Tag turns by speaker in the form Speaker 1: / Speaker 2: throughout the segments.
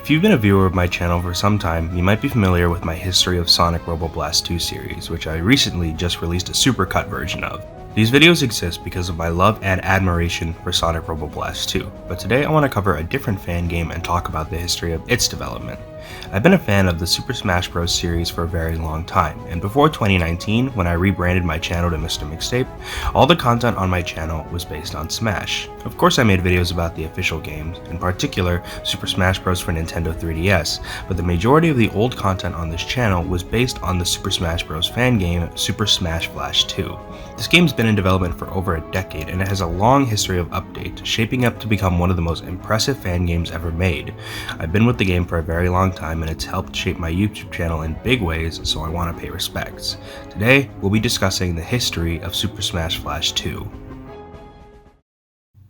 Speaker 1: If you've been a viewer of my channel for some time, you might be familiar with my history of Sonic Robo Blast 2 series, which I recently just released a supercut version of. These videos exist because of my love and admiration for Sonic Robo Blast 2, but today I want to cover a different fan game and talk about the history of its development. I've been a fan of the Super Smash Bros. Series for a very long time, and before 2019, when I rebranded my channel to Mr. Mixtape, all the content on my channel was based on Smash. Of course I made videos about the official games, in particular Super Smash Bros. For Nintendo 3DS, but the majority of the old content on this channel was based on the Super Smash Bros. Fan game Super Smash Flash 2. This game's been in development for over a decade, and it has a long history of updates, shaping up to become one of the most impressive fan games ever made. I've been with the game for a very long time, and it's helped shape my YouTube channel in big ways, so I want to pay respects. Today, we'll be discussing the history of Super Smash Flash 2.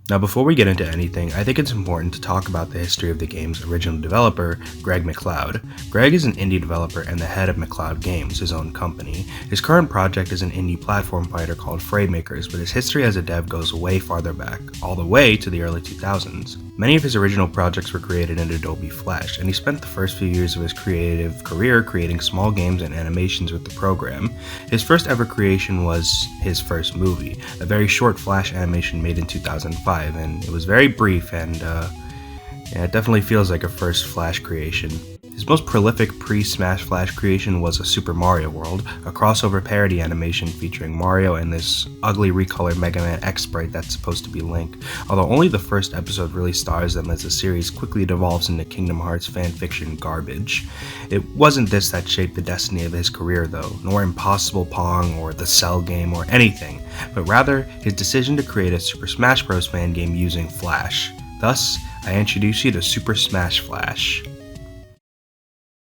Speaker 1: Now before we get into anything, I think it's important to talk about the history of the game's original developer, Greg McLeod. Greg is an indie developer and the head of McLeodGaming, his own company. His current project is an indie platform fighter called Framemakers, but his history as a dev goes way farther back, all the way to the early 2000s. Many of his original projects were created in Adobe Flash, and he spent the first few years of his creative career creating small games and animations with the program. His first ever creation was his first movie, a very short Flash animation made in 2005. And it was very brief, and it definitely feels like a first Flash creation. His most prolific pre-Smash Flash creation was a Super Mario World, a crossover parody animation featuring Mario and this ugly recolored Mega Man X sprite that's supposed to be Link. Although only the first episode really stars them, as the series quickly devolves into Kingdom Hearts fanfiction garbage. It wasn't this that shaped the destiny of his career though, nor Impossible Pong or the Cell game or anything, but rather his decision to create a Super Smash Bros. Fan game using Flash. Thus, I introduce you to Super Smash Flash.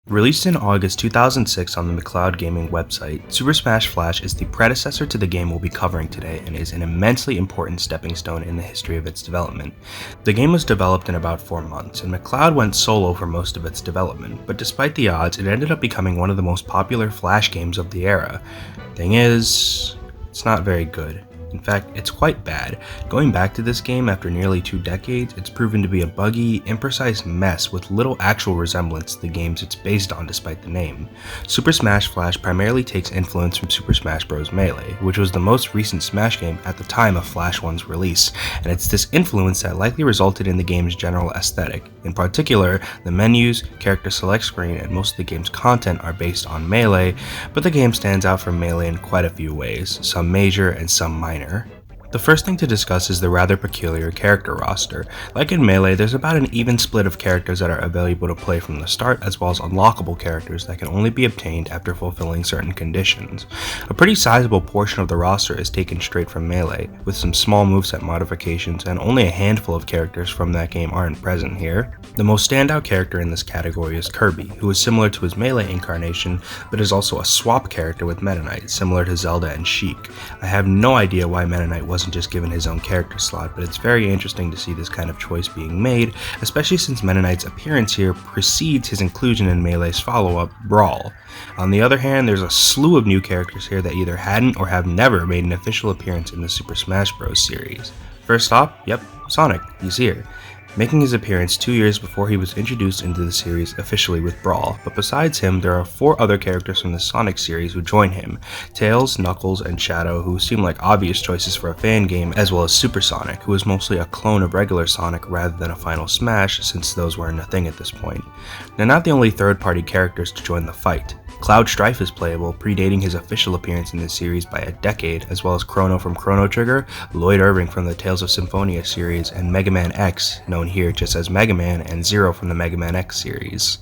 Speaker 1: Released in August 2006 on the McLeodGaming website, Super Smash Flash is the predecessor to the game we'll be covering today and is an immensely important stepping stone in the history of its development. The game was developed in about 4 months, and McLeod went solo for most of its development, but despite the odds, it ended up becoming one of the most popular Flash games of the era. Thing is, it's not very good. In fact, it's quite bad. Going back to this game after nearly 2 decades, it's proven to be a buggy, imprecise mess with little actual resemblance to the games it's based on despite the name. Super Smash Flash primarily takes influence from Super Smash Bros. Melee, which was the most recent Smash game at the time of Flash 1's release, and it's this influence that likely resulted in the game's general aesthetic. In particular, the menus, character select screen, and most of the game's content are based on Melee, but the game stands out from Melee in quite a few ways, some major and some minor. The first thing to discuss is the rather peculiar character roster. Like in Melee, there's about an even split of characters that are available to play from the start, as well as unlockable characters that can only be obtained after fulfilling certain conditions. A pretty sizable portion of the roster is taken straight from Melee, with some small moveset modifications, and only a handful of characters from that game aren't present here. The most standout character in this category is Kirby, who is similar to his Melee incarnation, but is also a swap character with Meta Knight, similar to Zelda and Sheik. I have no idea why Meta Knight wasn't just given his own character slot, but it's very interesting to see this kind of choice being made, especially since Meta Knight's appearance here precedes his inclusion in Melee's follow-up, Brawl. On the other hand, there's a slew of new characters here that either hadn't or have never made an official appearance in the Super Smash Bros. Series. First off, yep, Sonic, he's here, making his appearance 2 years before he was introduced into the series officially with Brawl, but besides him there are 4 other characters from the Sonic series who join him, Tails, Knuckles, and Shadow, who seem like obvious choices for a fan game, as well as Super Sonic, who is mostly a clone of regular Sonic rather than a Final Smash, since those weren't a thing at this point. They're not the only third-party characters to join the fight. Cloud Strife is playable, predating his official appearance in this series by a decade, as well as Chrono from Chrono Trigger, Lloyd Irving from the Tales of Symphonia series, and Mega Man X, known here just as Mega Man, and Zero from the Mega Man X series.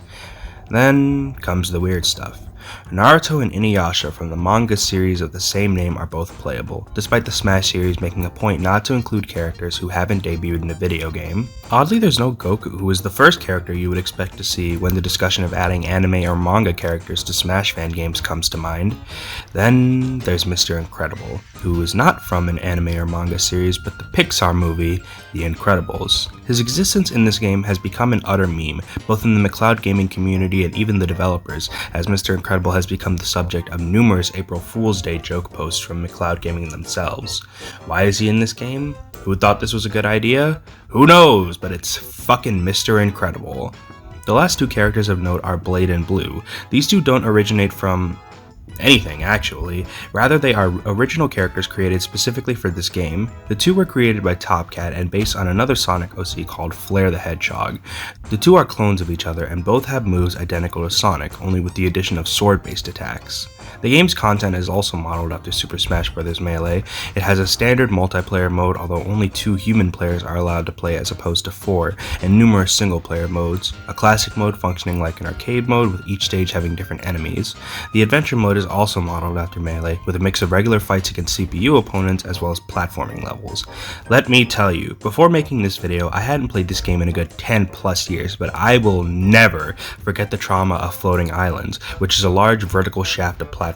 Speaker 1: Then comes the weird stuff. Naruto and Inuyasha from the manga series of the same name are both playable, despite the Smash series making a point not to include characters who haven't debuted in a video game. Oddly, there's no Goku, who is the first character you would expect to see when the discussion of adding anime or manga characters to Smash fan games comes to mind. Then there's Mr. Incredible, who is not from an anime or manga series but the Pixar movie, The Incredibles. His existence in this game has become an utter meme, both in the McLeodGaming community and even the developers, as Mr. Incredible has become the subject of numerous April Fool's Day joke posts from McLeodGaming themselves. Why is he in this game? Who thought this was a good idea? Who knows, but it's fucking Mr. Incredible. The last two characters of note are Blade and Blue. These two don't originate from anything, actually. Rather, they are original characters created specifically for this game. The two were created by Top Cat and based on another Sonic OC called Flare the Hedgehog. The two are clones of each other and both have moves identical to Sonic, only with the addition of sword-based attacks. The game's content is also modeled after Super Smash Bros. Melee. It has a standard multiplayer mode, although only 2 human players are allowed to play as opposed to 4, and numerous single-player modes. A classic mode functioning like an arcade mode, with each stage having different enemies. The adventure mode is also modeled after Melee, with a mix of regular fights against CPU opponents as well as platforming levels. Let me tell you, before making this video, I hadn't played this game in a good 10 plus years, but I will never forget the trauma of Floating Islands, which is a large vertical shaft of platforms.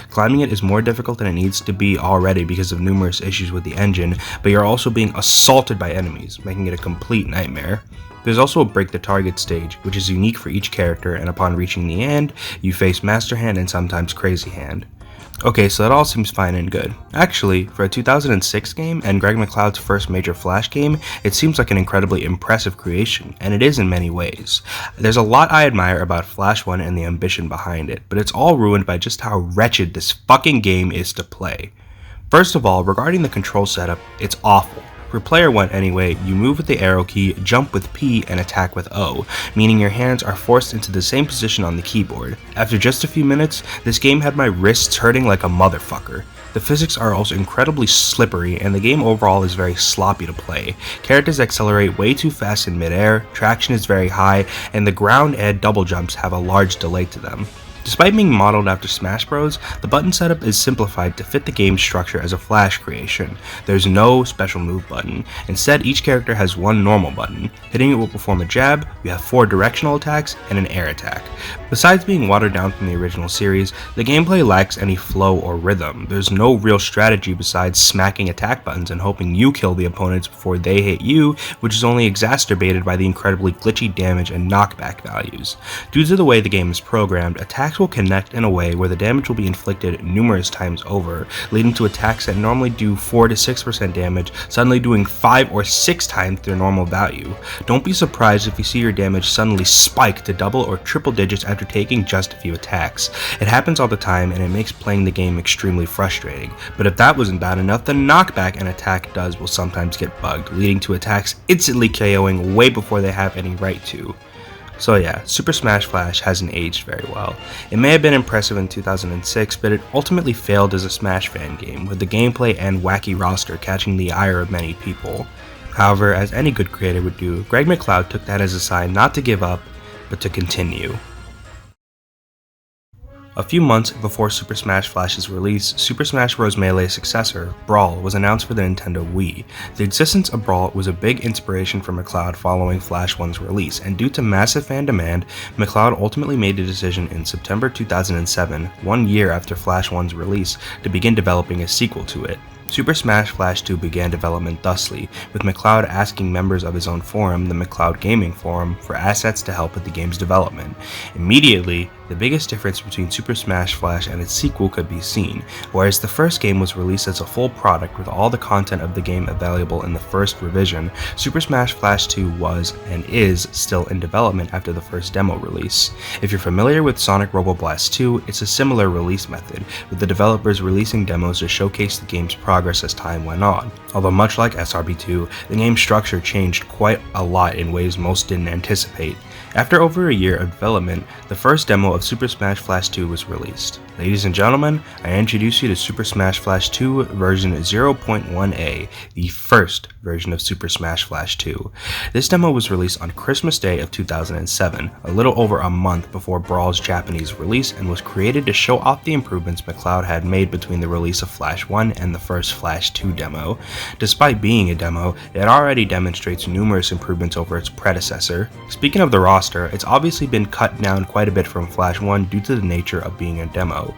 Speaker 1: Climbing it is more difficult than it needs to be already because of numerous issues with the engine, but you're also being assaulted by enemies, making it a complete nightmare. There's also a Break the Target stage, which is unique for each character, and upon reaching the end, you face Master Hand and sometimes Crazy Hand. Okay, so that all seems fine and good. Actually, for a 2006 game and Greg McLeod's first major Flash game, it seems like an incredibly impressive creation, and it is in many ways. There's a lot I admire about Flash 1 and the ambition behind it, but it's all ruined by just how wretched this fucking game is to play. First of all, regarding the control setup, it's awful. For player 1 anyway, you move with the arrow key, jump with P, and attack with O, meaning your hands are forced into the same position on the keyboard. After just a few minutes, this game had my wrists hurting like a motherfucker. The physics are also incredibly slippery, and the game overall is very sloppy to play. Characters accelerate way too fast in midair, traction is very high, and the ground and double jumps have a large delay to them. Despite being modeled after Smash Bros., the button setup is simplified to fit the game's structure as a Flash creation. There's no special move button. Instead, each character has one normal button. Hitting it will perform a jab, you have 4 directional attacks, and an air attack. Besides being watered down from the original series, the gameplay lacks any flow or rhythm. There's no real strategy besides smacking attack buttons and hoping you kill the opponents before they hit you, which is only exacerbated by the incredibly glitchy damage and knockback values. Due to the way the game is programmed, attacks will connect in a way where the damage will be inflicted numerous times over, leading to attacks that normally do 4 to 6% damage suddenly doing 5 or 6 times their normal value. Don't be surprised if you see your damage suddenly spike to double or triple digits after taking just a few attacks. It happens all the time and it makes playing the game extremely frustrating, but if that wasn't bad enough, the knockback an attack does will sometimes get bugged, leading to attacks instantly KOing way before they have any right to. So yeah, Super Smash Flash hasn't aged very well. It may have been impressive in 2006, but it ultimately failed as a Smash fan game, with the gameplay and wacky roster catching the ire of many people. However, as any good creator would do, Greg McLeod took that as a sign not to give up, but to continue. A few months before Super Smash Flash's release, Super Smash Bros. Melee's successor, Brawl, was announced for the Nintendo Wii. The existence of Brawl was a big inspiration for McLeod following Flash 1's release, and due to massive fan demand, McLeod ultimately made the decision in September 2007, 1 year after Flash 1's release, to begin developing a sequel to it. Super Smash Flash 2 began development thusly, with McLeod asking members of his own forum, the McLeodGaming Forum, for assets to help with the game's development. Immediately, the biggest difference between Super Smash Flash and its sequel could be seen. Whereas the first game was released as a full product with all the content of the game available in the first revision, Super Smash Flash 2 was, and is, still in development after the first demo release. If you're familiar with Sonic Robo Blast 2, it's a similar release method, with the developers releasing demos to showcase the game's progress as time went on. Although much like SRB2, the game's structure changed quite a lot in ways most didn't anticipate. After over a year of development, the first demo of Super Smash Flash 2 was released. Ladies and gentlemen, I introduce you to Super Smash Flash 2 version 0.1a, the first version of Super Smash Flash 2. This demo was released on Christmas Day of 2007, a little over a month before Brawl's Japanese release, and was created to show off the improvements McLeod had made between the release of Flash 1 and the first Flash 2 demo. Despite being a demo, it already demonstrates numerous improvements over its predecessor. Speaking of the roster, it's obviously been cut down quite a bit from Flash 1 due to the nature of being a demo.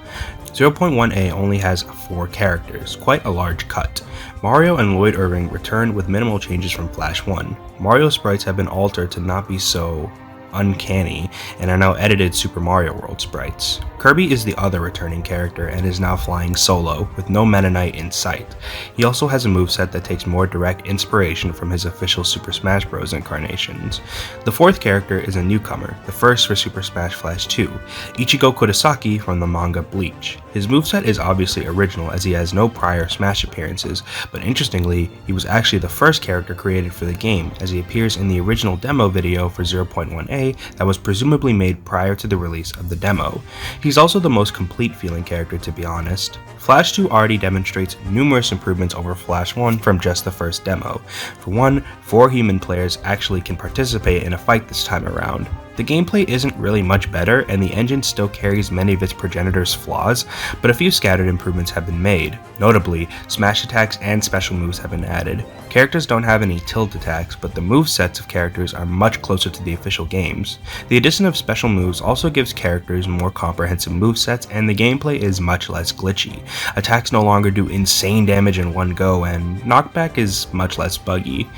Speaker 1: 0.1a only has 4 characters, quite a large cut. Mario and Lloyd Irving returned with minimal changes from Flash 1. Mario's sprites have been altered to not be so uncanny and are now edited Super Mario World sprites. Kirby is the other returning character and is now flying solo, with no Meta Knight in sight. He also has a moveset that takes more direct inspiration from his official Super Smash Bros. Incarnations. The fourth character is a newcomer, the first for Super Smash Flash 2, Ichigo Kurosaki from the manga Bleach. His moveset is obviously original as he has no prior Smash appearances, but interestingly, he was actually the first character created for the game, as he appears in the original demo video for 0.1a that was presumably made prior to the release of the demo. He's also the most complete feeling character, to be honest. Flash 2 already demonstrates numerous improvements over Flash 1 from just the first demo. For one, 4 human players actually can participate in a fight this time around. The gameplay isn't really much better, and the engine still carries many of its progenitors' flaws, but a few scattered improvements have been made. Notably, smash attacks and special moves have been added. Characters don't have any tilt attacks, but the movesets of characters are much closer to the official games. The addition of special moves also gives characters more comprehensive movesets, and the gameplay is much less glitchy. Attacks no longer do insane damage in one go, and knockback is much less buggy.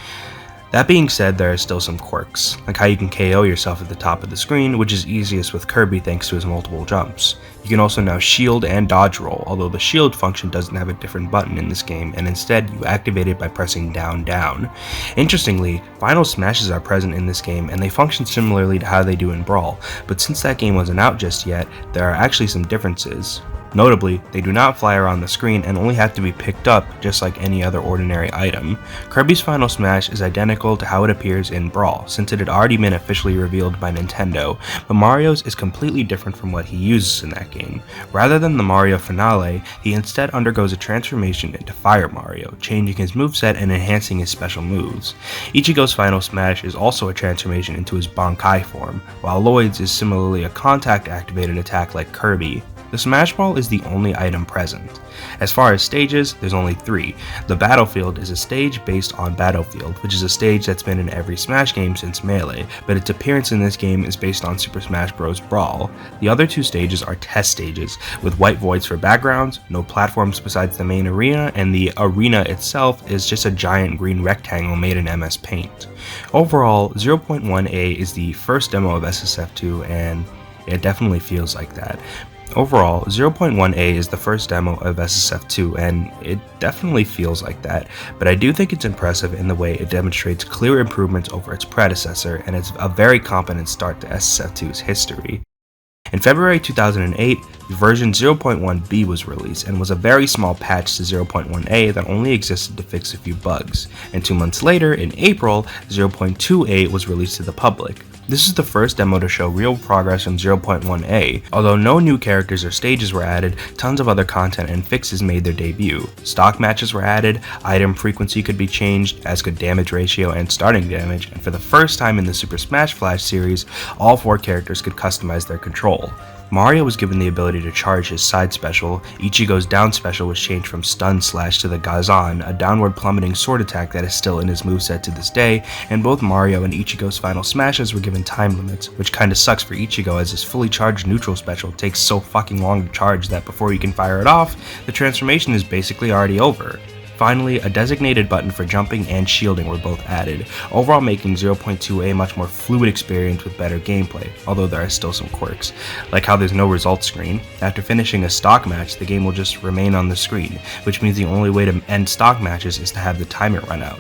Speaker 1: That being said, there are still some quirks, like how you can KO yourself at the top of the screen, which is easiest with Kirby thanks to his multiple jumps. You can also now shield and dodge roll, although the shield function doesn't have a different button in this game, and instead you activate it by pressing down down. Interestingly, final smashes are present in this game and they function similarly to how they do in Brawl, but since that game wasn't out just yet, there are actually some differences. Notably, they do not fly around the screen and only have to be picked up just like any other ordinary item. Kirby's Final Smash is identical to how it appears in Brawl, since it had already been officially revealed by Nintendo, but Mario's is completely different from what he uses in that game. Rather than the Mario finale, he instead undergoes a transformation into Fire Mario, changing his moveset and enhancing his special moves. Ichigo's Final Smash is also a transformation into his Bankai form, while Lloyd's is similarly a contact-activated attack like Kirby. The Smash Ball is the only item present. As far as stages, there's only 3. The Battlefield is a stage based on Battlefield, which is a stage that's been in every Smash game since Melee, but its appearance in this game is based on Super Smash Bros. Brawl. The other 2 stages are test stages, with white voids for backgrounds, no platforms besides the main arena, and the arena itself is just a giant green rectangle made in MS Paint. Overall, 0.1a is the first demo of SSF2, and it definitely feels like that. Overall, 0.1a is the first demo of SSF2, and it definitely feels like that, but I do think it's impressive in the way it demonstrates clear improvements over its predecessor, and it's a very competent start to SSF2's history. In February 2008, version 0.1b was released and was a very small patch to 0.1a that only existed to fix a few bugs, and 2 months later, in April, 0.2a was released to the public. This is the first demo to show real progress from 0.1a. Although no new characters or stages were added, tons of other content and fixes made their debut. Stock matches were added, item frequency could be changed, as could damage ratio and starting damage, and for the first time in the Super Smash Flash series, all 4 characters could customize their control. Mario was given the ability to charge his side special, Ichigo's down special was changed from Stun Slash to the Gazan, a downward plummeting sword attack that is still in his moveset to this day, and both Mario and Ichigo's final smashes were given time limits, which kinda sucks for Ichigo as his fully charged neutral special takes so fucking long to charge that before you can fire it off, the transformation is basically already over. Finally, a designated button for jumping and shielding were both added, overall making 0.2a a much more fluid experience with better gameplay, although there are still some quirks, like how there's no results screen. After finishing a stock match, the game will just remain on the screen, which means the only way to end stock matches is to have the timer run out.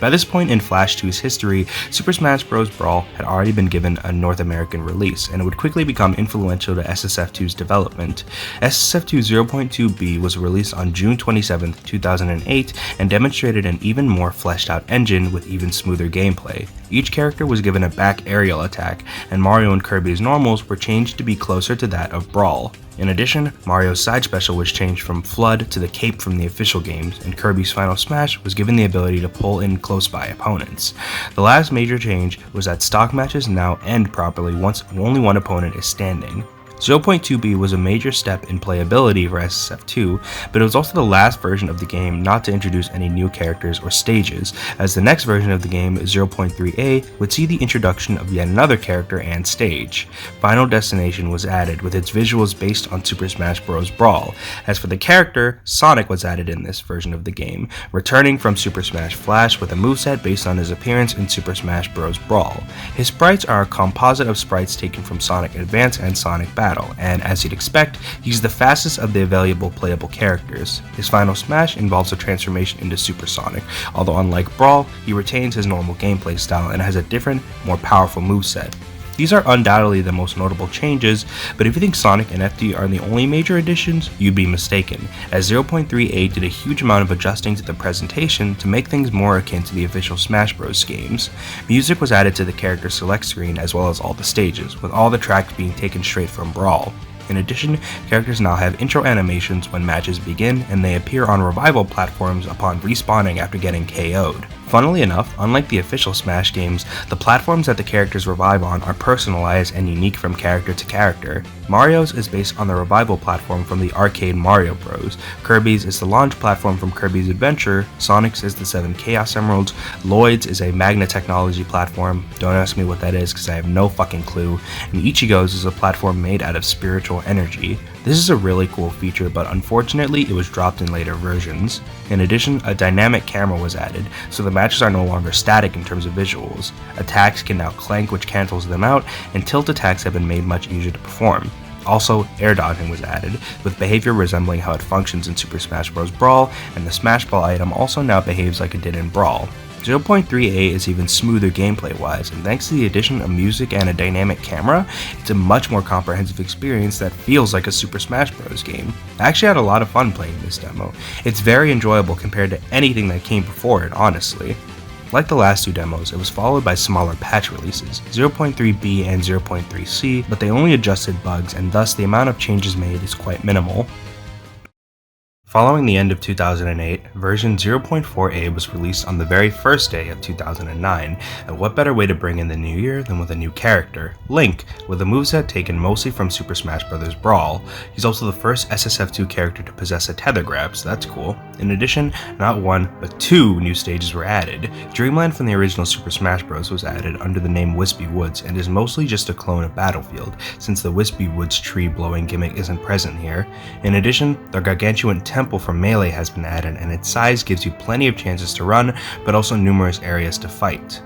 Speaker 1: By this point in Flash 2's history, Super Smash Bros. Brawl had already been given a North American release, and it would quickly become influential to SSF2's development. SSF2 0.2b was released on June 27, 2008, and demonstrated an even more fleshed out engine with even smoother gameplay. Each character was given a back aerial attack, and Mario and Kirby's normals were changed to be closer to that of Brawl. In addition, Mario's side special was changed from Flood to the Cape from the official games, and Kirby's Final Smash was given the ability to pull in close by opponents. The last major change was that stock matches now end properly once only one opponent is standing. 0.2b was a major step in playability for SSF2, but it was also the last version of the game not to introduce any new characters or stages, as the next version of the game, 0.3a, would see the introduction of yet another character and stage. Final Destination was added, with its visuals based on Super Smash Bros. Brawl. As for the character, Sonic was added in this version of the game, returning from Super Smash Flash with a moveset based on his appearance in Super Smash Bros. Brawl. His sprites are a composite of sprites taken from Sonic Advance and Sonic Battle, and as you'd expect, he's the fastest of the available playable characters. His final smash involves a transformation into Super Sonic, although unlike Brawl, he retains his normal gameplay style and has a different, more powerful moveset. These are undoubtedly the most notable changes, but if you think Sonic and FD are the only major additions, you'd be mistaken, as 0.3a did a huge amount of adjusting to the presentation to make things more akin to the official Smash Bros. Games. Music was added to the character select screen as well as all the stages, with all the tracks being taken straight from Brawl. In addition, characters now have intro animations when matches begin, and they appear on revival platforms upon respawning after getting KO'd. Funnily enough, unlike the official Smash games, the platforms that the characters revive on are personalized and unique from character to character. Mario's is based on the revival platform from the arcade Mario Bros. Kirby's is the launch platform from Kirby's Adventure, Sonic's is the 7 Chaos Emeralds, Lloyd's is a Magna Technology platform, don't ask me what that is because I have no fucking clue, and Ichigo's is a platform made out of spiritual energy. This is a really cool feature, but unfortunately it was dropped in later versions. In addition, a dynamic camera was added, so the matches are no longer static in terms of visuals. Attacks can now clank, which cancels them out, and tilt attacks have been made much easier to perform. Also, air dodging was added, with behavior resembling how it functions in Super Smash Bros. Brawl, and the Smash Ball item also now behaves like it did in Brawl. 0.3a is even smoother gameplay-wise, and thanks to the addition of music and a dynamic camera, it's a much more comprehensive experience that feels like a Super Smash Bros. Game. I actually had a lot of fun playing this demo. It's very enjoyable compared to anything that came before it, honestly. Like the last two demos, it was followed by smaller patch releases, 0.3b and 0.3c, but they only adjusted bugs, and thus the amount of changes made is quite minimal. Following the end of 2008, version 0.4a was released on the very first day of 2009, and what better way to bring in the new year than with a new character, Link, with a moveset taken mostly from Super Smash Bros. Brawl. He's also the first SSF2 character to possess a tether grab, so that's cool. In addition, not one, but two new stages were added. Dreamland from the original Super Smash Bros. Was added under the name Wispy Woods, and is mostly just a clone of Battlefield, since the Wispy Woods tree blowing gimmick isn't present here. In addition, the gargantuan temple from Melee has been added, and its size gives you plenty of chances to run, but also numerous areas to fight.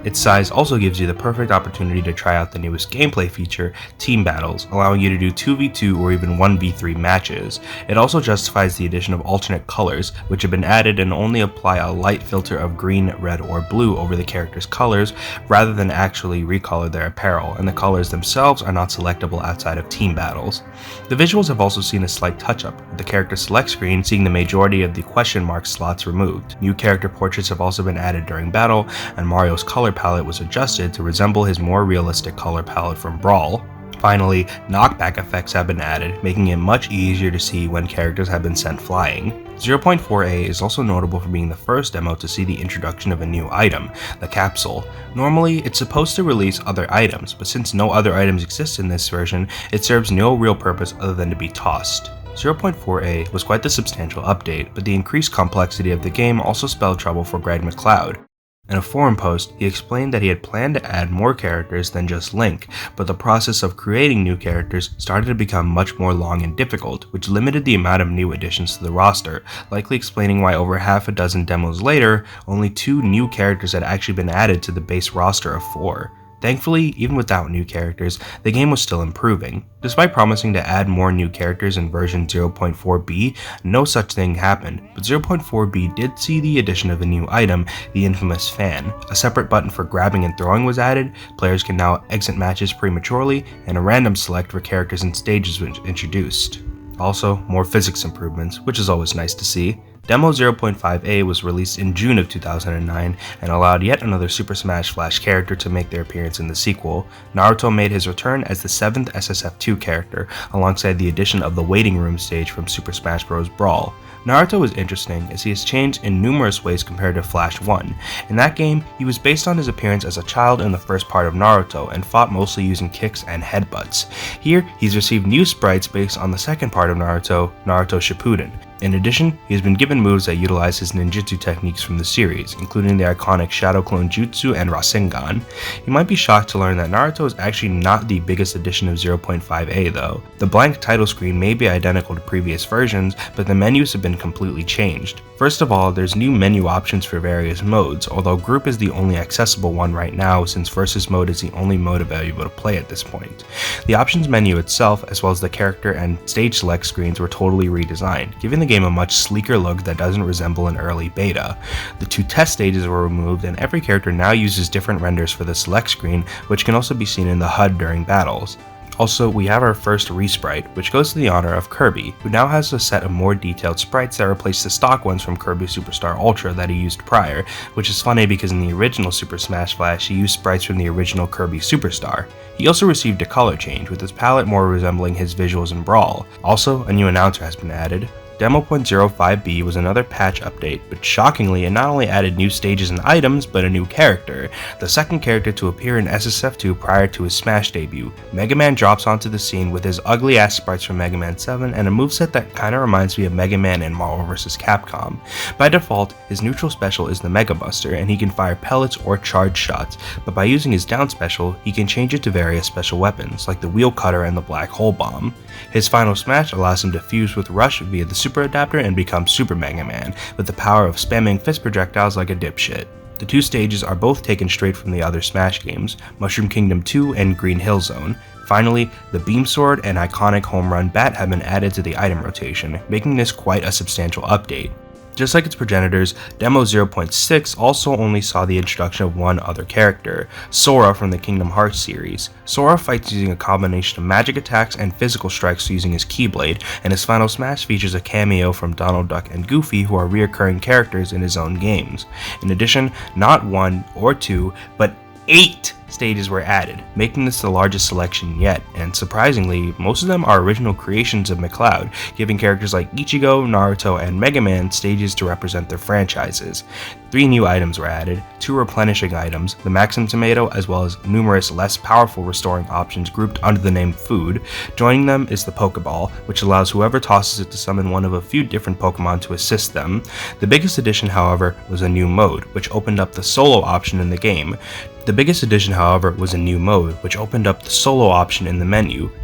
Speaker 1: Its size also gives you the perfect opportunity to try out the newest gameplay feature, Team Battles, allowing you to do 2v2 or even 1v3 matches. It also justifies the addition of alternate colors, which have been added and only apply a light filter of green, red, or blue over the character's colors, rather than actually recolor their apparel, and the colors themselves are not selectable outside of Team Battles. The visuals have also seen a slight touch-up, with the character select screen seeing the majority of the question mark slots removed. New character portraits have also been added during battle, and Mario's color palette was adjusted to resemble his more realistic color palette from Brawl. Finally, knockback effects have been added, making it much easier to see when characters have been sent flying. 0.4a is also notable for being the first demo to see the introduction of a new item, the capsule. Normally, it's supposed to release other items, but since no other items exist in this version, it serves no real purpose other than to be tossed. 0.4a was quite the substantial update, but the increased complexity of the game also spelled trouble for Greg McLeod. In a forum post, he explained that he had planned to add more characters than just Link, but the process of creating new characters started to become much more long and difficult, which limited the amount of new additions to the roster, likely explaining why over half a dozen demos later, only 2 new characters had actually been added to the base roster of 4. Thankfully, even without new characters, the game was still improving. Despite promising to add more new characters in version 0.4b, no such thing happened, but 0.4b did see the addition of a new item, the infamous fan. A separate button for grabbing and throwing was added, players can now exit matches prematurely, and a random select for characters and stages was introduced. Also, more physics improvements, which is always nice to see. Demo 0.5a was released in June of 2009 and allowed yet another Super Smash Flash character to make their appearance in the sequel. Naruto made his return as the 7th SSF2 character, alongside the addition of the waiting room stage from Super Smash Bros. Brawl. Naruto is interesting as he has changed in numerous ways compared to Flash 1. In that game, he was based on his appearance as a child in the first part of Naruto and fought mostly using kicks and headbutts. Here, he's received new sprites based on the second part of Naruto, Naruto Shippuden. In addition, he has been given moves that utilize his ninjutsu techniques from the series, including the iconic Shadow Clone Jutsu and Rasengan. You might be shocked to learn that Naruto is actually not the biggest edition of 0.5a though. The blank title screen may be identical to previous versions, but the menus have been completely changed. First of all, there's new menu options for various modes, although Group is the only accessible one right now since Versus Mode is the only mode available to play at this point. The options menu itself, as well as the character and stage select screens, were totally redesigned, giving the game a much sleeker look that doesn't resemble an early beta. The 2 test stages were removed and every character now uses different renders for the select screen, which can also be seen in the HUD during battles. Also, we have our first resprite, which goes to the honor of Kirby, who now has a set of more detailed sprites that replace the stock ones from Kirby Superstar Ultra that he used prior, which is funny because in the original Super Smash Flash he used sprites from the original Kirby Superstar. He also received a color change, with his palette more resembling his visuals in Brawl. Also, a new announcer has been added. Demo.05b was another patch update, but shockingly it not only added new stages and items, but a new character, the second character to appear in SSF2 prior to his Smash debut. Mega Man drops onto the scene with his ugly ass sprites from Mega Man 7 and a moveset that kinda reminds me of Mega Man in Marvel vs. Capcom. By default, his neutral special is the Mega Buster and he can fire pellets or charge shots, but by using his down special, he can change it to various special weapons, like the Wheel Cutter and the Black Hole Bomb. His final smash allows him to fuse with Rush via the Super Adapter and become Super Mega Man, with the power of spamming fist projectiles like a dipshit. The 2 stages are both taken straight from the other Smash games, Mushroom Kingdom 2 and Green Hill Zone. Finally, the Beam Sword and iconic Home Run Bat have been added to the item rotation, making this quite a substantial update. Just like its progenitors, Demo 0.6 also only saw the introduction of one other character, Sora from the Kingdom Hearts series. Sora fights using a combination of magic attacks and physical strikes using his Keyblade, and his final smash features a cameo from Donald Duck and Goofy, who are reoccurring characters in his own games. In addition, not 1 or 2, but 8 stages were added, making this the largest selection yet, and surprisingly, most of them are original creations of McLeod, giving characters like Ichigo, Naruto, and Mega Man stages to represent their franchises. 3 new items were added, 2 replenishing items, the Maxim Tomato, as well as numerous less powerful restoring options grouped under the name Food. Joining them is the Pokeball, which allows whoever tosses it to summon one of a few different Pokemon to assist them. The biggest addition, however, was a new mode, which opened up the solo option in the game.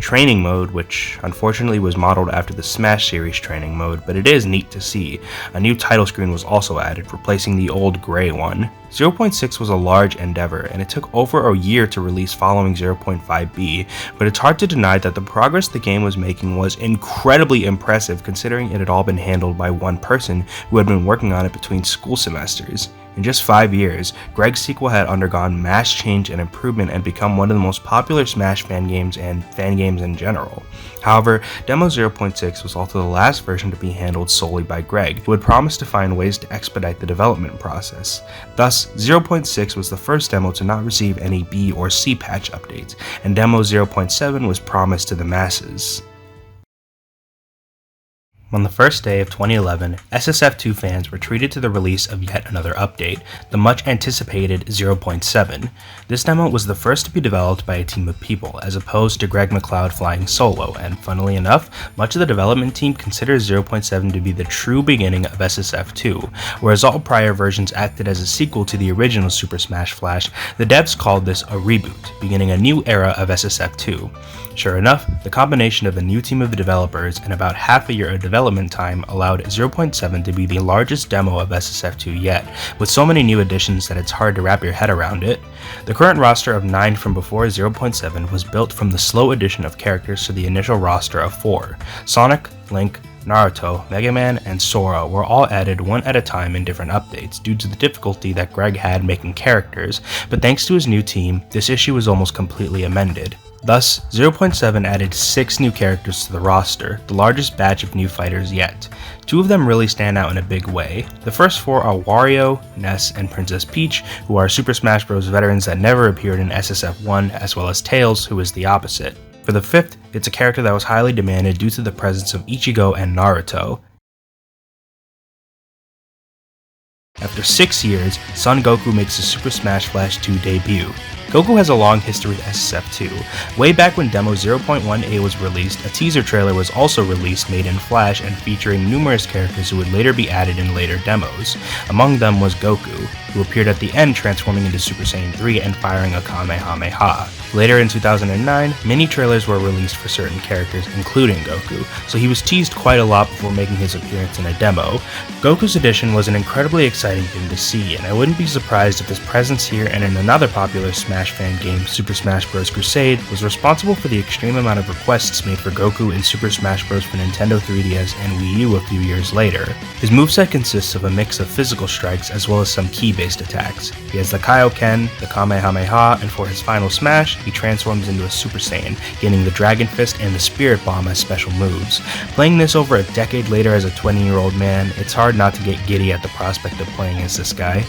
Speaker 1: Training Mode, which unfortunately was modeled after the Smash series training mode, but it is neat to see. A new title screen was also added, replacing the old gray one. 0.6 was a large endeavor, and it took over a year to release following 0.5b, but it's hard to deny that the progress the game was making was incredibly impressive considering it had all been handled by one person who had been working on it between school semesters. In just 5 years, Greg's sequel had undergone mass change and improvement and become one of the most popular Smash fan games and fan games in general. However, Demo 0.6 was also the last version to be handled solely by Greg, who had promised to find ways to expedite the development process. Thus, 0.6 was the first demo to not receive any B or C patch updates, and Demo 0.7 was promised to the masses. On the first day of 2011, SSF2 fans were treated to the release of yet another update, the much anticipated 0.7. This demo was the first to be developed by a team of people, as opposed to Greg McLeod flying solo, and funnily enough, much of the development team considers 0.7 to be the true beginning of SSF2. Whereas all prior versions acted as a sequel to the original Super Smash Flash, the devs called this a reboot, beginning a new era of SSF2. Sure enough, the combination of a new team of developers and about half a year of development time allowed 0.7 to be the largest demo of SSF2 yet, with so many new additions that it's hard to wrap your head around it. The current roster of 9 from before 0.7 was built from the slow addition of characters to the initial roster of 4. Sonic, Link, Naruto, Mega Man, and Sora were all added one at a time in different updates due to the difficulty that Greg had making characters, but thanks to his new team, this issue was almost completely amended. Thus, 0.7 added 6 new characters to the roster, the largest batch of new fighters yet. 2 of them really stand out in a big way. The first 4 are Wario, Ness, and Princess Peach, who are Super Smash Bros. Veterans that never appeared in SSF1, as well as Tails, who is the opposite. For the 5th, it's a character that was highly demanded due to the presence of Ichigo and Naruto. After 6 years, Son Goku makes his Super Smash Flash 2 debut. Goku has a long history with SSF2. Way back when Demo 0.1a was released, a teaser trailer was also released made in Flash and featuring numerous characters who would later be added in later demos. Among them was Goku, who appeared at the end transforming into Super Saiyan 3 and firing a Kamehameha. Later in 2009, mini trailers were released for certain characters, including Goku, so he was teased quite a lot before making his appearance in a demo. Goku's addition was an incredibly exciting thing to see, and I wouldn't be surprised if his presence here and in another popular Smash fan game, Super Smash Bros. Crusade, was responsible for the extreme amount of requests made for Goku in Super Smash Bros. For Nintendo 3DS and Wii U a few years later. His moveset consists of a mix of physical strikes as well as some ki-based attacks. He has the Kaioken, the Kamehameha, and for his final smash, he transforms into a Super Saiyan, gaining the Dragon Fist and the Spirit Bomb as special moves. Playing this over a decade later as a 20-year-old man, it's hard not to get giddy at the prospect of playing as this guy.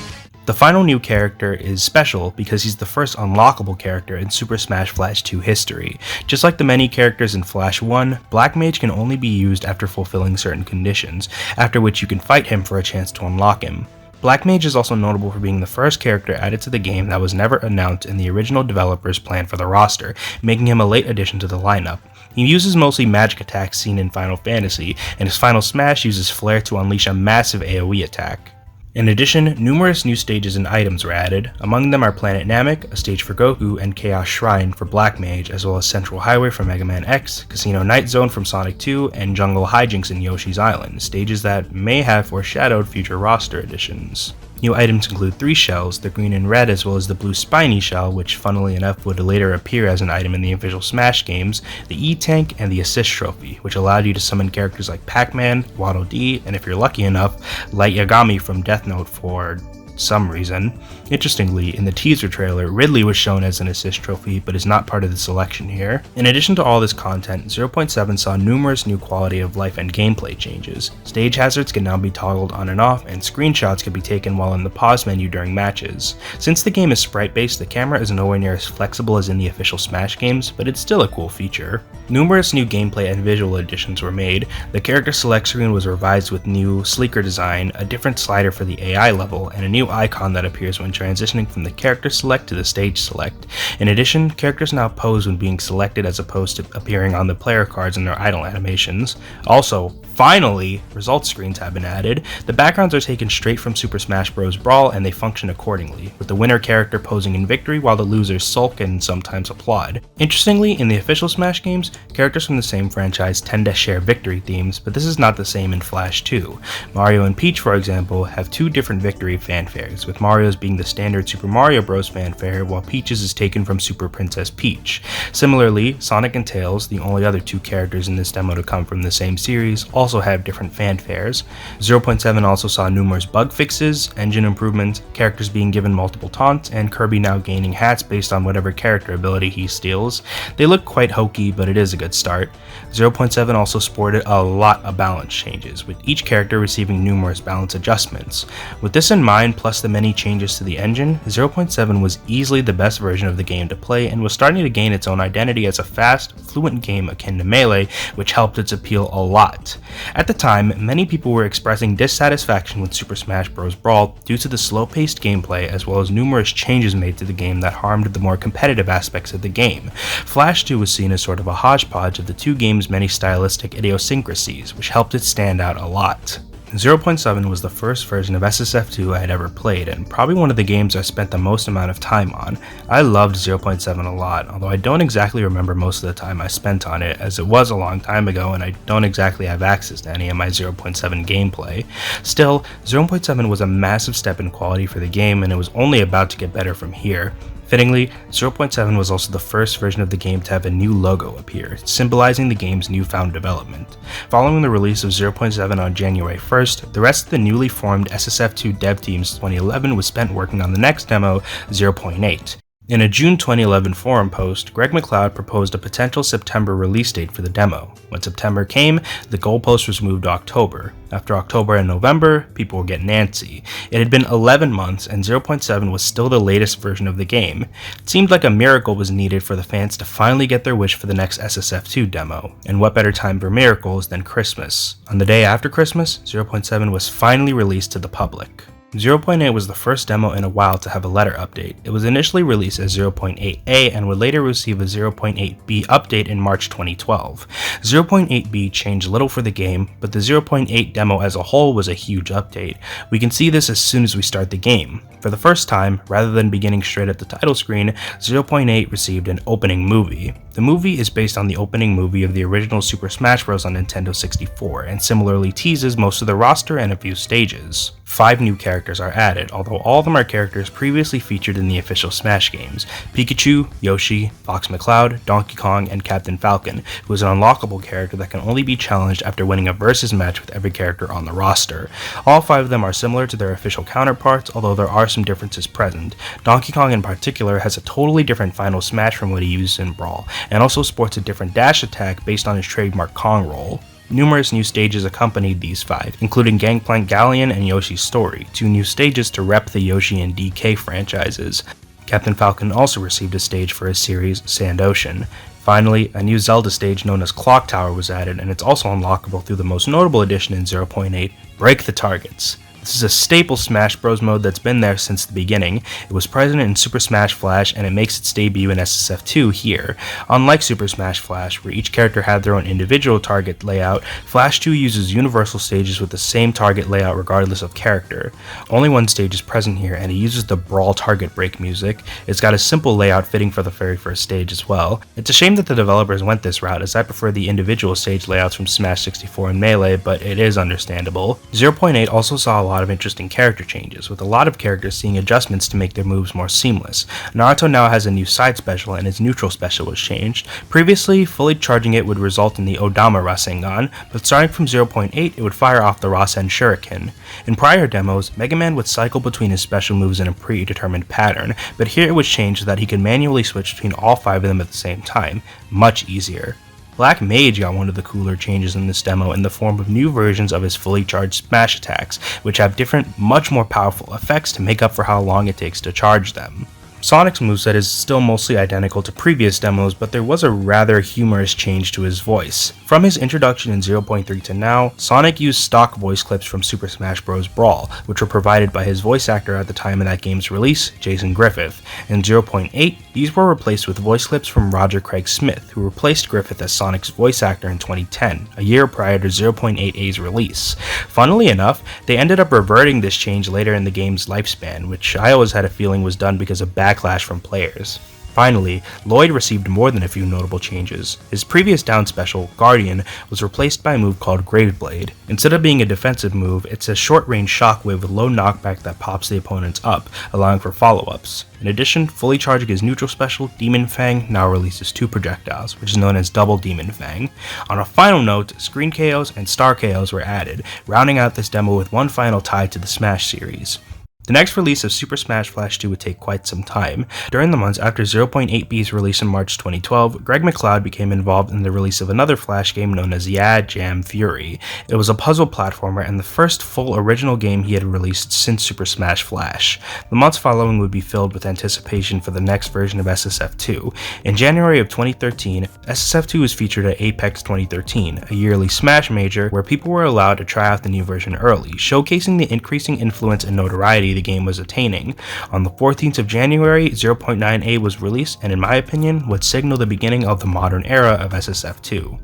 Speaker 1: The final new character is special because he's the first unlockable character in Super Smash Flash 2 history. Just like the many characters in Flash 1, Black Mage can only be used after fulfilling certain conditions, after which you can fight him for a chance to unlock him. Black Mage is also notable for being the first character added to the game that was never announced in the original developer's plan for the roster, making him a late addition to the lineup. He uses mostly magic attacks seen in Final Fantasy, and his final smash uses Flare to unleash a massive AoE attack. In addition, numerous new stages and items were added. Among them are Planet Namek, a stage for Goku, and Chaos Shrine for Black Mage, as well as Central Highway from Mega Man X, Casino Night Zone from Sonic 2, and Jungle Hijinks in Yoshi's Island, stages that may have foreshadowed future roster additions. New items include 3 shells, the green and red as well as the blue spiny shell, which funnily enough would later appear as an item in the official Smash games, the E-Tank, and the Assist Trophy, which allowed you to summon characters like Pac-Man, Waddle Dee, and if you're lucky enough, Light Yagami from Death Note for some reason. Interestingly, in the teaser trailer, Ridley was shown as an assist trophy, but is not part of the selection here. In addition to all this content, 0.7 saw numerous new quality of life and gameplay changes. Stage hazards can now be toggled on and off, and screenshots can be taken while in the pause menu during matches. Since the game is sprite-based, the camera is nowhere near as flexible as in the official Smash games, but it's still a cool feature. Numerous new gameplay and visual additions were made. The character select screen was revised with new, sleeker design, a different slider for the AI level, and a new icon that appears when transitioning from the character select to the stage select. In addition, characters now pose when being selected as opposed to appearing on the player cards in their idle animations. Also, finally, results screens have been added. The backgrounds are taken straight from Super Smash Bros. Brawl and they function accordingly, with the winner character posing in victory while the losers sulk and sometimes applaud. Interestingly, in the official Smash games, characters from the same franchise tend to share victory themes, but this is not the same in Flash 2. Mario and Peach, for example, have 2 different victory fanfares, with Mario's being the standard Super Mario Bros. Fanfare, while Peach's is taken from Super Princess Peach. Similarly, Sonic and Tails, the only other 2 characters in this demo to come from the same series, also have different fanfares. 0.7 also saw numerous bug fixes, engine improvements, characters being given multiple taunts, and Kirby now gaining hats based on whatever character ability he steals. They look quite hokey, but it is a good start. 0.7 also sported a lot of balance changes, with each character receiving numerous balance adjustments. With this in mind, plus the many changes to the engine, 0.7 was easily the best version of the game to play and was starting to gain its own identity as a fast, fluent game akin to Melee, which helped its appeal a lot. At the time, many people were expressing dissatisfaction with Super Smash Bros. Brawl due to the slow-paced gameplay as well as numerous changes made to the game that harmed the more competitive aspects of the game. Flash 2 was seen as sort of a hodgepodge of the 2 games' many stylistic idiosyncrasies, which helped it stand out a lot. 0.7 was the first version of SSF2 I had ever played, and probably one of the games I spent the most amount of time on. I loved 0.7 a lot, although I don't exactly remember most of the time I spent on it, as it was a long time ago and I don't exactly have access to any of my 0.7 gameplay. Still, 0.7 was a massive step in quality for the game, and it was only about to get better from here. Fittingly, 0.7 was also the first version of the game to have a new logo appear, symbolizing the game's newfound development. Following the release of 0.7 on January 1st, the rest of the newly formed SSF2 dev team's 2011 was spent working on the next demo, 0.8. In a June 2011 forum post, Greg McLeod proposed a potential September release date for the demo. When September came, the goalpost was moved to October. After October and November, people were getting antsy. It had been 11 months and 0.7 was still the latest version of the game. It seemed like a miracle was needed for the fans to finally get their wish for the next SSF2 demo. And what better time for miracles than Christmas? On the day after Christmas, 0.7 was finally released to the public. 0.8 was the first demo in a while to have a letter update. It was initially released as 0.8a and would later receive a 0.8b update in March 2012. 0.8b changed little for the game, but the 0.8 demo as a whole was a huge update. We can see this as soon as we start the game. For the first time, rather than beginning straight at the title screen, 0.8 received an opening movie. The movie is based on the opening movie of the original Super Smash Bros. On Nintendo 64, and similarly teases most of the roster and a few stages. 5 new characters are added, although all of them are characters previously featured in the official Smash games: Pikachu, Yoshi, Fox McCloud, Donkey Kong, and Captain Falcon, who is an unlockable character that can only be challenged after winning a versus match with every character on the roster. All 5 of them are similar to their official counterparts, although there are some differences present. Donkey Kong in particular has a totally different final smash from what he uses in Brawl, and also sports a different dash attack based on his trademark Kong roll. Numerous new stages accompanied these 5, including Gangplank Galleon and Yoshi's Story, 2 new stages to rep the Yoshi and DK franchises. Captain Falcon also received a stage for his series, Sand Ocean. Finally, a new Zelda stage known as Clock Tower was added, and it's also unlockable through the most notable addition in 0.8, Break the Targets. This is a staple Smash Bros. Mode that's been there since the beginning. It was present in Super Smash Flash, and it makes its debut in SSF2 here. Unlike Super Smash Flash, where each character had their own individual target layout, Flash 2 uses universal stages with the same target layout regardless of character. Only one stage is present here, and it uses the Brawl target break music. It's got a simple layout fitting for the very first stage as well. It's a shame that the developers went this route, as I prefer the individual stage layouts from Smash 64 and Melee, but it is understandable. 0.8 also saw a lot of interesting character changes, with a lot of characters seeing adjustments to make their moves more seamless. Naruto now has a new side special, and his neutral special was changed. Previously, fully charging it would result in the Odama Rasengan, but starting from 0.8 it would fire off the Rasen Shuriken. In prior demos, Mega Man would cycle between his special moves in a predetermined pattern, but here it was changed so that he could manually switch between all 5 of them at the same time. Much easier. Black Mage got one of the cooler changes in this demo in the form of new versions of his fully charged smash attacks, which have different, much more powerful effects to make up for how long it takes to charge them. Sonic's moveset is still mostly identical to previous demos, but there was a rather humorous change to his voice. From his introduction in 0.3 to now, Sonic used stock voice clips from Super Smash Bros. Brawl, which were provided by his voice actor at the time of that game's release, Jason Griffith. In 0.8, these were replaced with voice clips from Roger Craig Smith, who replaced Griffith as Sonic's voice actor in 2010, a year prior to 0.8a's release. Funnily enough, they ended up reverting this change later in the game's lifespan, which I always had a feeling was done because of backlash from players. Finally, Lloyd received more than a few notable changes. His previous down special, Guardian, was replaced by a move called Graveblade. Instead of being a defensive move, it's a short-range shockwave with low knockback that pops the opponents up, allowing for follow-ups. In addition, fully charging his neutral special, Demon Fang, now releases 2 projectiles, which is known as Double Demon Fang. On a final note, Screen KOs and Star KOs were added, rounding out this demo with one final tie to the Smash series. The next release of Super Smash Flash 2 would take quite some time. During the months after 0.8b's release in March 2012, Greg McLeod became involved in the release of another Flash game known as Yeah Jam Fury. It was a puzzle platformer and the first full original game he had released since Super Smash Flash. The months following would be filled with anticipation for the next version of SSF2. In January of 2013, SSF2 was featured at Apex 2013, a yearly Smash major where people were allowed to try out the new version early, showcasing the increasing influence and notoriety the game was attaining. On the 14th of January, 0.9a was released, and in my opinion, would signal the beginning of the modern era of SSF2.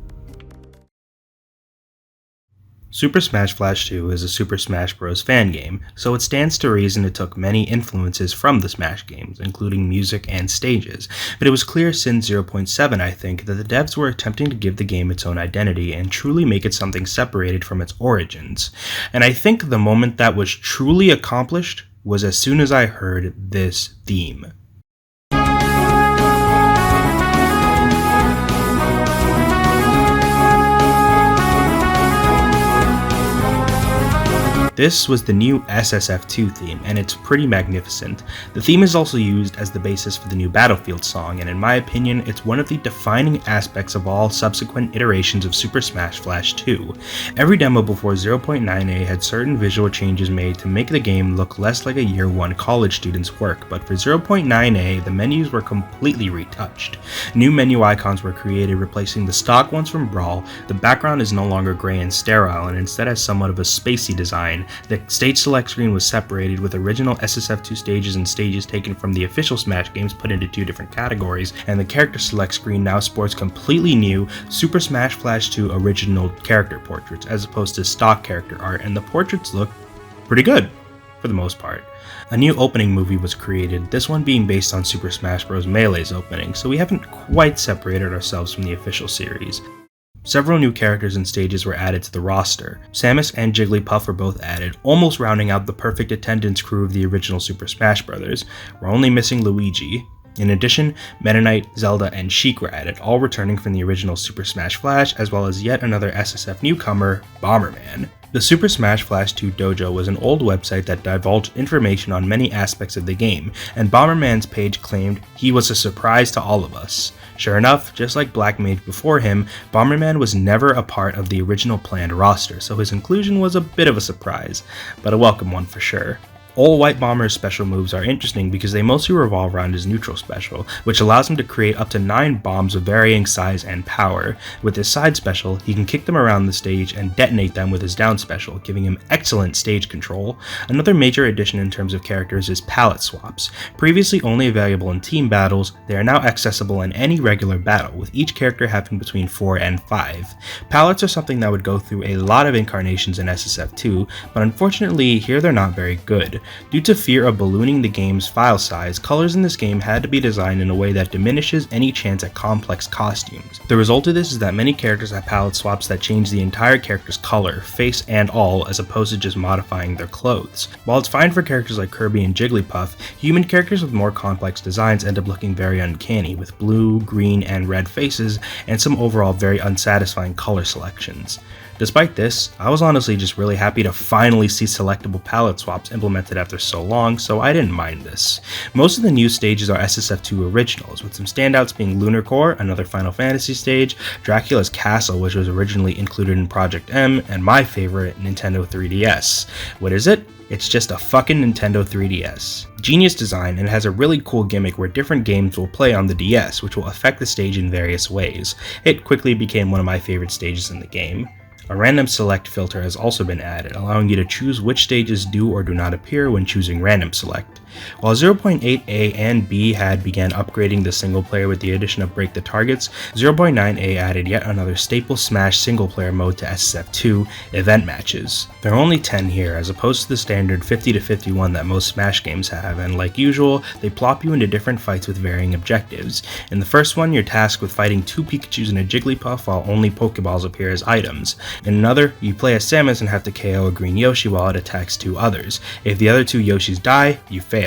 Speaker 1: Super Smash Flash 2 is a Super Smash Bros. Fan game, so it stands to reason it took many influences from the Smash games, including music and stages, but it was clear since 0.7, I think, that the devs were attempting to give the game its own identity and truly make it something separated from its origins. And I think the moment that was truly accomplished was as soon as I heard this theme. This was the new SSF2 theme, and it's pretty magnificent. The theme is also used as the basis for the new Battlefield song, and in my opinion, it's one of the defining aspects of all subsequent iterations of Super Smash Flash 2. Every demo before 0.9a had certain visual changes made to make the game look less like a Year 1 college student's work, but for 0.9a, the menus were completely retouched. New menu icons were created, replacing the stock ones from Brawl. The background is no longer gray and sterile, and instead has somewhat of a spacey design. design. The stage select screen was separated, with original SSF2 stages and stages taken from the official Smash games put into two different categories, and the character select screen now sports completely new Super Smash Flash 2 original character portraits as opposed to stock character art, and the portraits look pretty good for the most part. A new opening movie was created, this one being based on Super Smash Bros. Melee's opening, so we haven't quite separated ourselves from the official series. Several new characters and stages were added to the roster. Samus and Jigglypuff were both added, almost rounding out the perfect attendance crew of the original Super Smash Bros. We're only missing Luigi. In addition, Meta Knight, Zelda, and Sheik were added, all returning from the original Super Smash Flash, as well as yet another SSF newcomer, Bomberman. The Super Smash Flash 2 Dojo was an old website that divulged information on many aspects of the game, and Bomberman's page claimed he was a surprise to all of us. Sure enough, just like Black Mage before him, Bomberman was never a part of the original planned roster, so his inclusion was a bit of a surprise, but a welcome one for sure. All White Bomber's special moves are interesting because they mostly revolve around his neutral special, which allows him to create up to 9 bombs of varying size and power. With his side special, he can kick them around the stage and detonate them with his down special, giving him excellent stage control. Another major addition in terms of characters is palette swaps. Previously only available in team battles, they are now accessible in any regular battle, with each character having between 4 and 5. Palettes are something that would go through a lot of incarnations in SSF2, but unfortunately here they're not very good. Due to fear of ballooning the game's file size, colors in this game had to be designed in a way that diminishes any chance at complex costumes. The result of this is that many characters have palette swaps that change the entire character's color, face and all, as opposed to just modifying their clothes. While it's fine for characters like Kirby and Jigglypuff, human characters with more complex designs end up looking very uncanny, with blue, green, and red faces, and some overall very unsatisfying color selections. Despite this, I was honestly just really happy to finally see selectable palette swaps implemented after so long, so I didn't mind this. Most of the new stages are SSF2 originals, with some standouts being Lunar Core, another Final Fantasy stage, Dracula's Castle, which was originally included in Project M, and my favorite, Nintendo 3DS. What is it? It's just a fucking Nintendo 3DS. Genius design, and it has a really cool gimmick where different games will play on the DS, which will affect the stage in various ways. It quickly became one of my favorite stages in the game. A random select filter has also been added, allowing you to choose which stages do or do not appear when choosing random select. While 0.8a and B began upgrading the single player with the addition of Break the Targets, 0.9a added yet another staple Smash single player mode to SSF2, event matches. There are only 10 here, as opposed to the standard 50 to 51 that most Smash games have, and like usual, they plop you into different fights with varying objectives. In the first one, you're tasked with fighting 2 Pikachus and a Jigglypuff while only Pokeballs appear as items. In another, you play as Samus and have to KO a green Yoshi while it attacks 2 others. If the other 2 Yoshis die, you fail.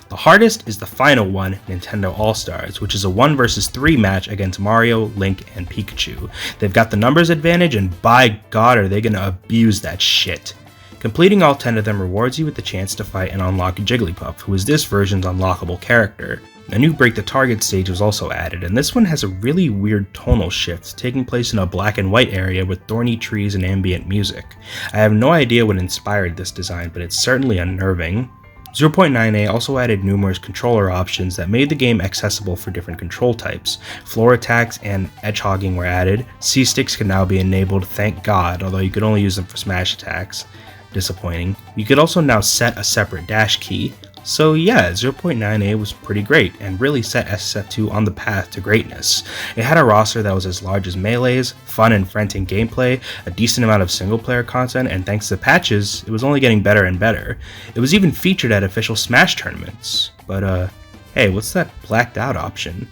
Speaker 1: The hardest is the final one, Nintendo All-Stars, which is a 1 vs 3 match against Mario, Link, and Pikachu. They've got the numbers advantage, and by God are they gonna abuse that shit. Completing all 10 of them rewards you with the chance to fight and unlock Jigglypuff, who is this version's unlockable character. A new Break the Target stage was also added, and this one has a really weird tonal shift, taking place in a black and white area with thorny trees and ambient music. I have no idea what inspired this design, but it's certainly unnerving. 0.9a also added numerous controller options that made the game accessible for different control types. Floor attacks and edgehogging were added. C-sticks can now be enabled, thank God, although you could only use them for smash attacks. Disappointing. You could also now set a separate dash key. So yeah, 0.9a was pretty great, and really set SSF2 on the path to greatness. It had a roster that was as large as Melee's, fun and frantic gameplay, a decent amount of single player content, and thanks to patches, it was only getting better and better. It was even featured at official Smash tournaments. But hey, what's that blacked out option?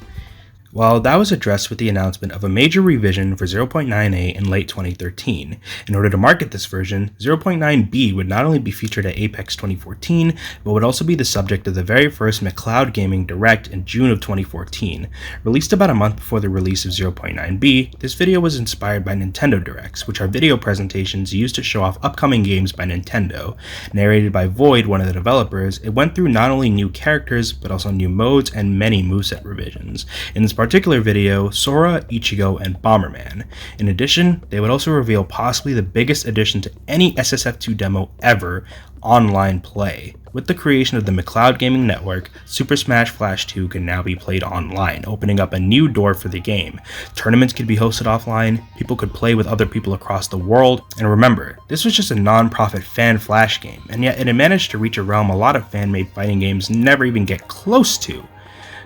Speaker 1: Well, that was addressed with the announcement of a major revision for 0.9a in late 2013. In order to market this version, 0.9b would not only be featured at Apex 2014, but would also be the subject of the very first McLeodGaming Direct in June of 2014. Released about a month before the release of 0.9b, this video was inspired by Nintendo Directs, which are video presentations used to show off upcoming games by Nintendo. Narrated by Void, one of the developers, it went through not only new characters, but also new modes and many moveset revisions. In this particular video, Sora, Ichigo, and Bomberman. In addition, they would also reveal possibly the biggest addition to any SSF2 demo ever, online play. With the creation of the McLeodGaming Network, Super Smash Flash 2 can now be played online, opening up a new door for the game. Tournaments could be hosted offline, people could play with other people across the world, and remember, this was just a non-profit fan Flash game, and yet it had managed to reach a realm a lot of fan-made fighting games never even get close to.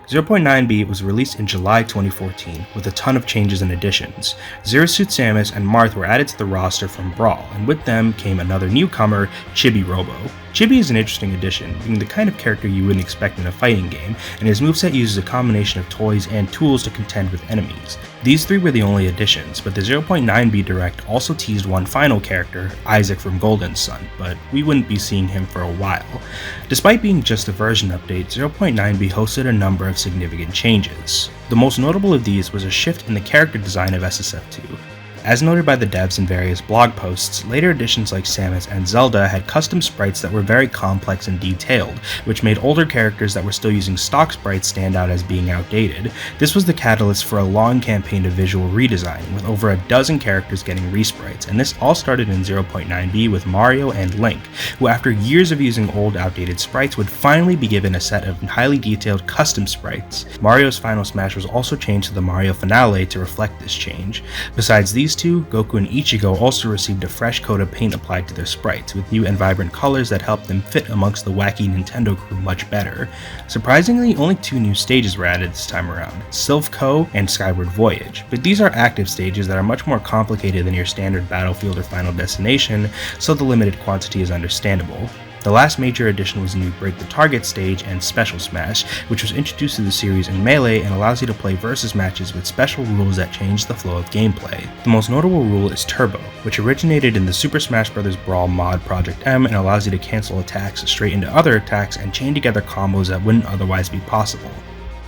Speaker 1: 0.9b was released in July 2014 with a ton of changes and additions. Zero Suit Samus and Marth were added to the roster from Brawl, and with them came another newcomer, Chibi Robo. Chibi is an interesting addition, being the kind of character you wouldn't expect in a fighting game, and his moveset uses a combination of toys and tools to contend with enemies. These three were the only additions, but the 0.9b Direct also teased one final character, Isaac from Golden Sun, but we wouldn't be seeing him for a while. Despite being just a version update, 0.9b hosted a number of significant changes. The most notable of these was a shift in the character design of SSF2. As noted by the devs in various blog posts, later editions like Samus and Zelda had custom sprites that were very complex and detailed, which made older characters that were still using stock sprites stand out as being outdated. This was the catalyst for a long campaign of visual redesign, with over a dozen characters getting resprites, and this all started in 0.9b with Mario and Link, who after years of using old outdated sprites would finally be given a set of highly detailed custom sprites. Mario's final smash was also changed to the Mario Finale to reflect this change. Besides these two, Goku and Ichigo also received a fresh coat of paint applied to their sprites, with new and vibrant colors that helped them fit amongst the wacky Nintendo crew much better. Surprisingly, only two new stages were added this time around, Sylph Co and Skyward Voyage, but these are active stages that are much more complicated than your standard Battlefield or Final Destination, so the limited quantity is understandable. The last major addition was a new Break the Target stage and Special Smash, which was introduced to the series in Melee and allows you to play versus matches with special rules that change the flow of gameplay. The most notable rule is Turbo, which originated in the Super Smash Bros. Brawl mod Project M and allows you to cancel attacks straight into other attacks and chain together combos that wouldn't otherwise be possible.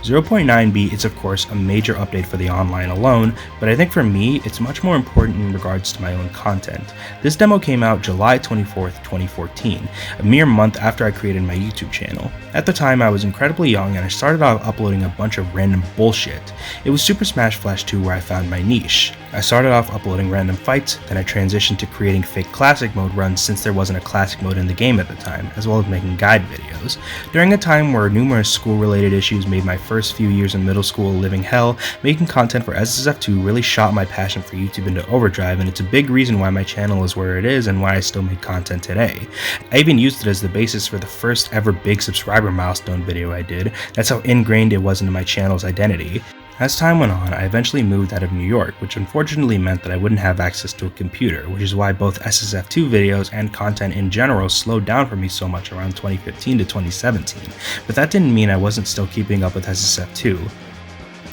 Speaker 1: 0.9b is of course a major update for the online alone, but I think for me it's much more important in regards to my own content. This demo came out July 24th, 2014, a mere month after I created my YouTube channel. At the time I was incredibly young and I started off uploading a bunch of random bullshit. It was Super Smash Flash 2 where I found my niche. I started off uploading random fights, then I transitioned to creating fake classic mode runs since there wasn't a classic mode in the game at the time, as well as making guide videos. During a time where numerous school-related issues made my first few years in middle school a living hell, making content for SSF2 really shot my passion for YouTube into overdrive, and it's a big reason why my channel is where it is and why I still make content today. I even used it as the basis for the first ever big subscriber milestone video I did. That's how ingrained it was into my channel's identity. As time went on, I eventually moved out of New York, which unfortunately meant that I wouldn't have access to a computer, which is why both SSF2 videos and content in general slowed down for me so much around 2015 to 2017, but that didn't mean I wasn't still keeping up with SSF2.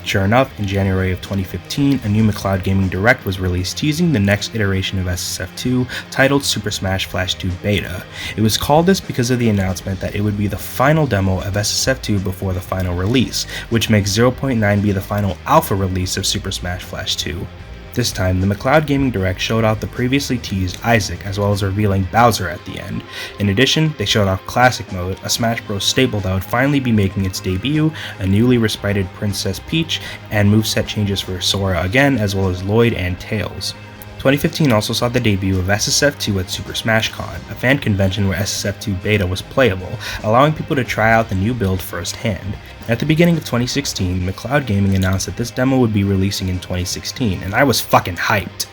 Speaker 1: Sure enough, in January of 2015, a new McLeodGaming Direct was released teasing the next iteration of SSF2, titled Super Smash Flash 2 Beta. It was called this because of the announcement that it would be the final demo of SSF2 before the final release, which makes 0.9b the final alpha release of Super Smash Flash 2. This time, the McLeodGaming Direct showed off the previously teased Isaac, as well as revealing Bowser at the end. In addition, they showed off Classic Mode, a Smash Bros. Staple that would finally be making its debut, a newly respited Princess Peach, and moveset changes for Sora again, as well as Lloyd and Tails. 2015 also saw the debut of SSF2 at Super Smash Con, a fan convention where SSF2 Beta was playable, allowing people to try out the new build firsthand. At the beginning of 2016, McLeodGaming announced that this demo would be releasing in 2016, and I was fucking hyped.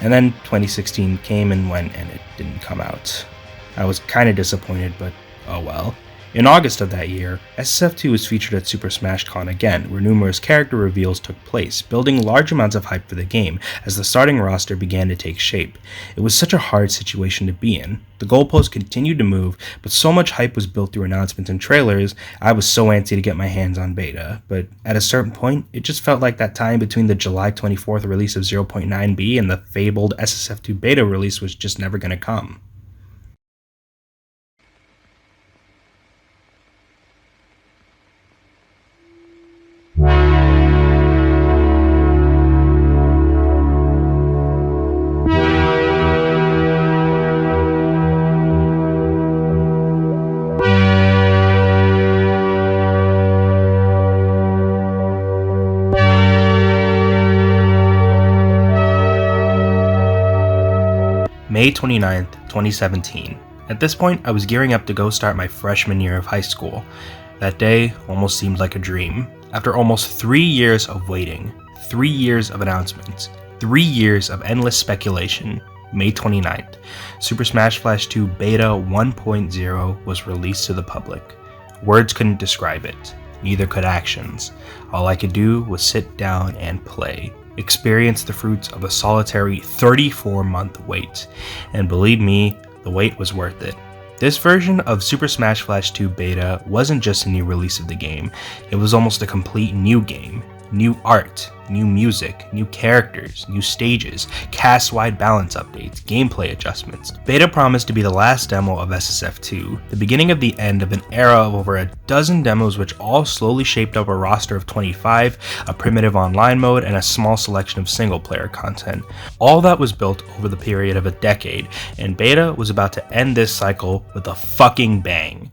Speaker 1: And then 2016 came and went, and it didn't come out. I was kinda disappointed, but oh well. In August of that year, SSF2 was featured at Super Smash Con again, where numerous character reveals took place, building large amounts of hype for the game as the starting roster began to take shape. It was such a hard situation to be in. The goalposts continued to move, but so much hype was built through announcements and trailers, I was so antsy to get my hands on beta. But at a certain point, it just felt like that time between the July 24th release of 0.9b and the fabled SSF2 beta release was just never gonna come. May 29th, 2017. At this point, I was gearing up to go start my freshman year of high school. That day almost seemed like a dream. After almost 3 years of waiting, 3 years of announcements, 3 years of endless speculation, May 29th, Super Smash Bros. 2 Beta 1.0 was released to the public. Words couldn't describe it, neither could actions. All I could do was sit down and play, experience the fruits of a solitary 34-month wait, and believe me, the wait was worth it. This version of Super Smash Bros. 2 Beta wasn't just a new release of the game, it was almost a complete new game. New art, new music, new characters, new stages, cast-wide balance updates, gameplay adjustments. Beta promised to be the last demo of SSF2, the beginning of the end of an era of over a dozen demos which all slowly shaped up a roster of 25, a primitive online mode, and a small selection of single-player content. All that was built over the period of a decade, and Beta was about to end this cycle with a fucking bang.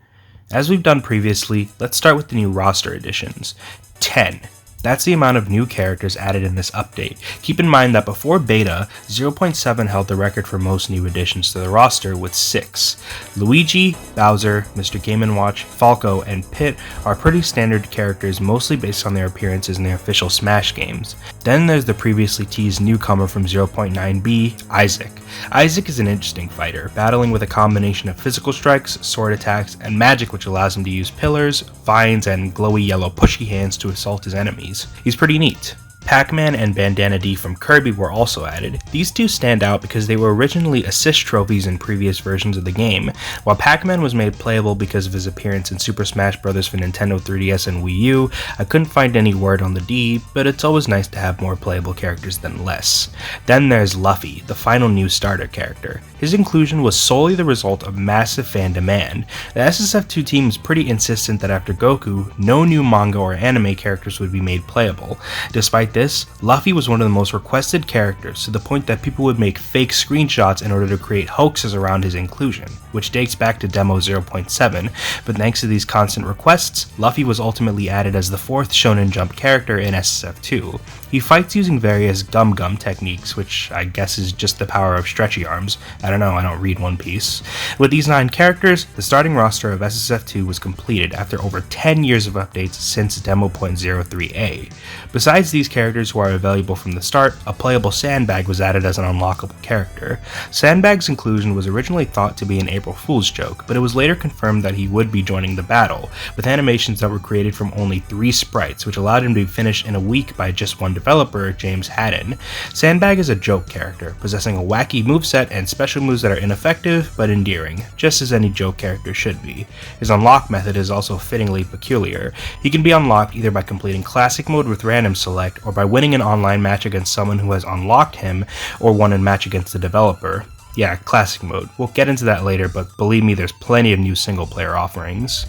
Speaker 1: As we've done previously, let's start with the new roster additions. 10. That's the amount of new characters added in this update. Keep in mind that before Beta, 0.7 held the record for most new additions to the roster with 6. Luigi, Bowser, Mr. Game & Watch, Falco, and Pit are pretty standard characters mostly based on their appearances in the official Smash games. Then there's the previously teased newcomer from 0.9b, Isaac. Isaac is an interesting fighter, battling with a combination of physical strikes, sword attacks, and magic which allows him to use pillars, vines, and glowy yellow pushy hands to assault his enemies. He's pretty neat. Pac-Man and Bandana D from Kirby were also added. These two stand out because they were originally assist trophies in previous versions of the game. While Pac-Man was made playable because of his appearance in Super Smash Bros. For Nintendo 3DS and Wii U, I couldn't find any word on the D, but it's always nice to have more playable characters than less. Then there's Luffy, the final new starter character. His inclusion was solely the result of massive fan demand. The SSF2 team is pretty insistent that after Goku, no new manga or anime characters would be made playable. Despite this, Luffy was one of the most requested characters to the point that people would make fake screenshots in order to create hoaxes around his inclusion, which dates back to demo 0.7, but thanks to these constant requests, Luffy was ultimately added as the 4th Shonen Jump character in SSF2. He fights using various gum techniques, which I guess is just the power of stretchy arms. I don't know, I don't read One Piece. With these 9 characters, the starting roster of SSF2 was completed after over 10 years of updates since Demo 0.03a. Besides these characters who are available from the start, a playable Sandbag was added as an unlockable character. Sandbag's inclusion was originally thought to be an April Fool's joke, but it was later confirmed that he would be joining the battle, with animations that were created from only 3 sprites, which allowed him to be finished in a week by just one developer, James Haddon. Sandbag is a joke character, possessing a wacky moveset and special moves that are ineffective but endearing, just as any joke character should be. His unlock method is also fittingly peculiar. He can be unlocked either by completing Classic Mode with random select, or by winning an online match against someone who has unlocked him, or won a match against the developer. Yeah, Classic Mode. We'll get into that later, but believe me, there's plenty of new single-player offerings.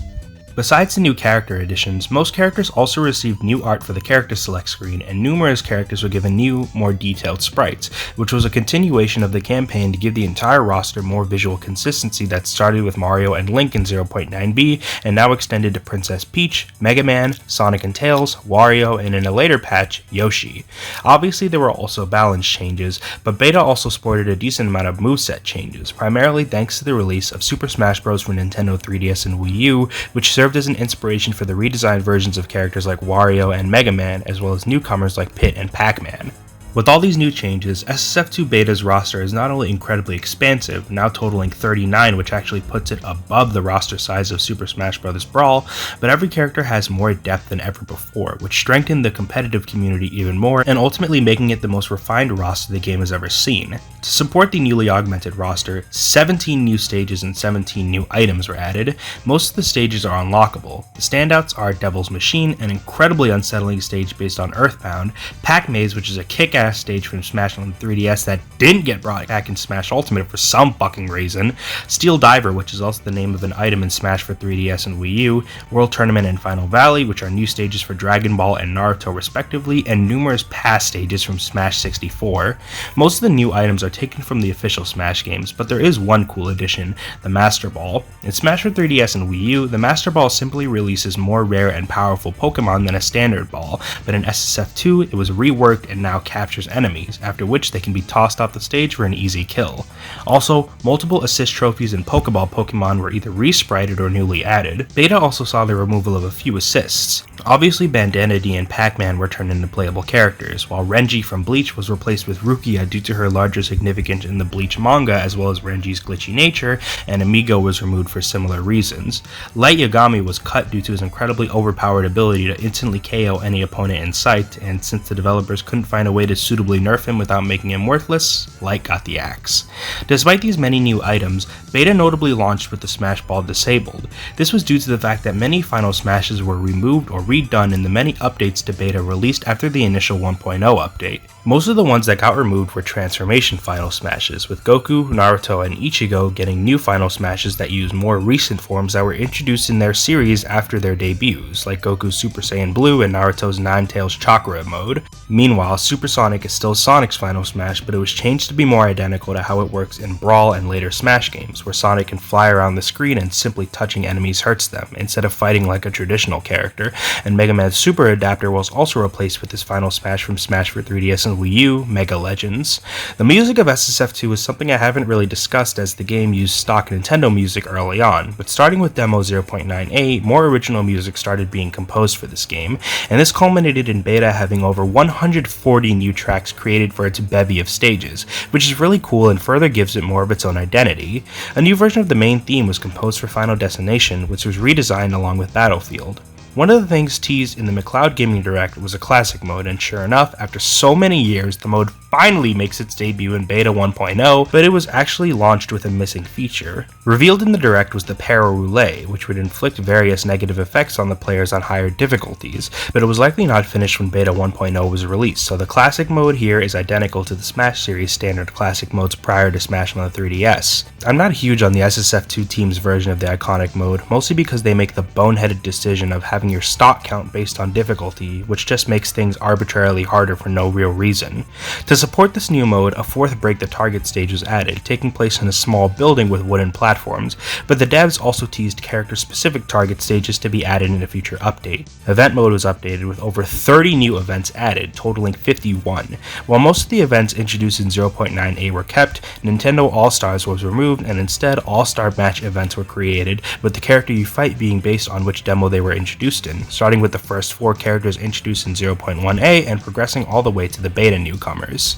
Speaker 1: Besides the new character additions, most characters also received new art for the character select screen, and numerous characters were given new, more detailed sprites, which was a continuation of the campaign to give the entire roster more visual consistency that started with Mario and Link in 0.9b, and now extended to Princess Peach, Mega Man, Sonic and Tails, Wario, and in a later patch, Yoshi. Obviously there were also balance changes, but Beta also sported a decent amount of moveset changes, primarily thanks to the release of Super Smash Bros. For Nintendo 3DS and Wii U, which served as an inspiration for the redesigned versions of characters like Wario and Mega Man, as well as newcomers like Pit and Pac-Man. With all these new changes, SSF2 Beta's roster is not only incredibly expansive, now totaling 39, which actually puts it above the roster size of Super Smash Bros. Brawl, but every character has more depth than ever before, which strengthened the competitive community even more, and ultimately making it the most refined roster the game has ever seen. To support the newly augmented roster, 17 new stages and 17 new items were added. Most of the stages are unlockable. The standouts are Devil's Machine, an incredibly unsettling stage based on Earthbound, Pac-Maze, which is a kick-ass stage from Smash on the 3DS that didn't get brought back in Smash Ultimate for some fucking reason, Steel Diver, which is also the name of an item in Smash for 3DS and Wii U, World Tournament and Final Valley, which are new stages for Dragon Ball and Naruto respectively, and numerous past stages from Smash 64. Most of the new items are taken from the official Smash games, but there is one cool addition, the Master Ball. In Smash for 3DS and Wii U, the Master Ball simply releases more rare and powerful Pokemon than a standard ball, but in SSF2 it was reworked and now captures captures enemies, after which they can be tossed off the stage for an easy kill. Also, multiple assist trophies and Pokeball Pokemon were either resprited or newly added. Beta also saw the removal of a few assists. Obviously, Bandana D and Pac-Man were turned into playable characters, while Renji from Bleach was replaced with Rukia due to her larger significance in the Bleach manga, as well as Renji's glitchy nature, and Amigo was removed for similar reasons. Light Yagami was cut due to his incredibly overpowered ability to instantly KO any opponent in sight, and since the developers couldn't find a way to suitably nerf him without making him worthless, Light got the axe. Despite these many new items, Beta notably launched with the Smash Ball disabled. This was due to the fact that many Final Smashes were removed or redone in the many updates to Beta released after the initial 1.0 update. Most of the ones that got removed were transformation Final Smashes, with Goku, Naruto, and Ichigo getting new Final Smashes that use more recent forms that were introduced in their series after their debuts, like Goku's Super Saiyan Blue and Naruto's Nine-Tails Chakra mode. Meanwhile, Super Sonic is still Sonic's Final Smash, but it was changed to be more identical to how it works in Brawl and later Smash games, where Sonic can fly around the screen and simply touching enemies hurts them, instead of fighting like a traditional character, and Mega Man's Super Adapter was also replaced with his Final Smash from Smash for 3DS and Wii U, Mega Legends. The music of SSF2 is something I haven't really discussed as the game used stock Nintendo music early on, but starting with demo 0.98, more original music started being composed for this game, and this culminated in Beta having over 140 new tracks created for its bevy of stages, which is really cool and further gives it more of its own identity. A new version of the main theme was composed for Final Destination, which was redesigned along with Battlefield. One of the things teased in the McLeodGaming Direct was a classic mode, and sure enough, after so many years, the mode finally makes its debut in Beta 1.0, but it was actually launched with a missing feature. Revealed in the Direct was the Para Roulette, which would inflict various negative effects on the players on higher difficulties, but it was likely not finished when Beta 1.0 was released, so the classic mode here is identical to the Smash series standard classic modes prior to Smash on the 3DS. I'm not huge on the SSF2 team's version of the iconic mode, mostly because they make the boneheaded decision of having your stock count based on difficulty, which just makes things arbitrarily harder for no real reason. To support this new mode, a fourth Break the Target stage was added, taking place in a small building with wooden platforms, but the devs also teased character-specific target stages to be added in a future update. Event mode was updated with over 30 new events added, totaling 51. While most of the events introduced in 0.9a were kept, Nintendo All-Stars was removed and instead All-Star Match events were created, with the character you fight being based on which demo they were introduced in, starting with the first 4 characters introduced in 0.1a and progressing all the way to the beta newcomers.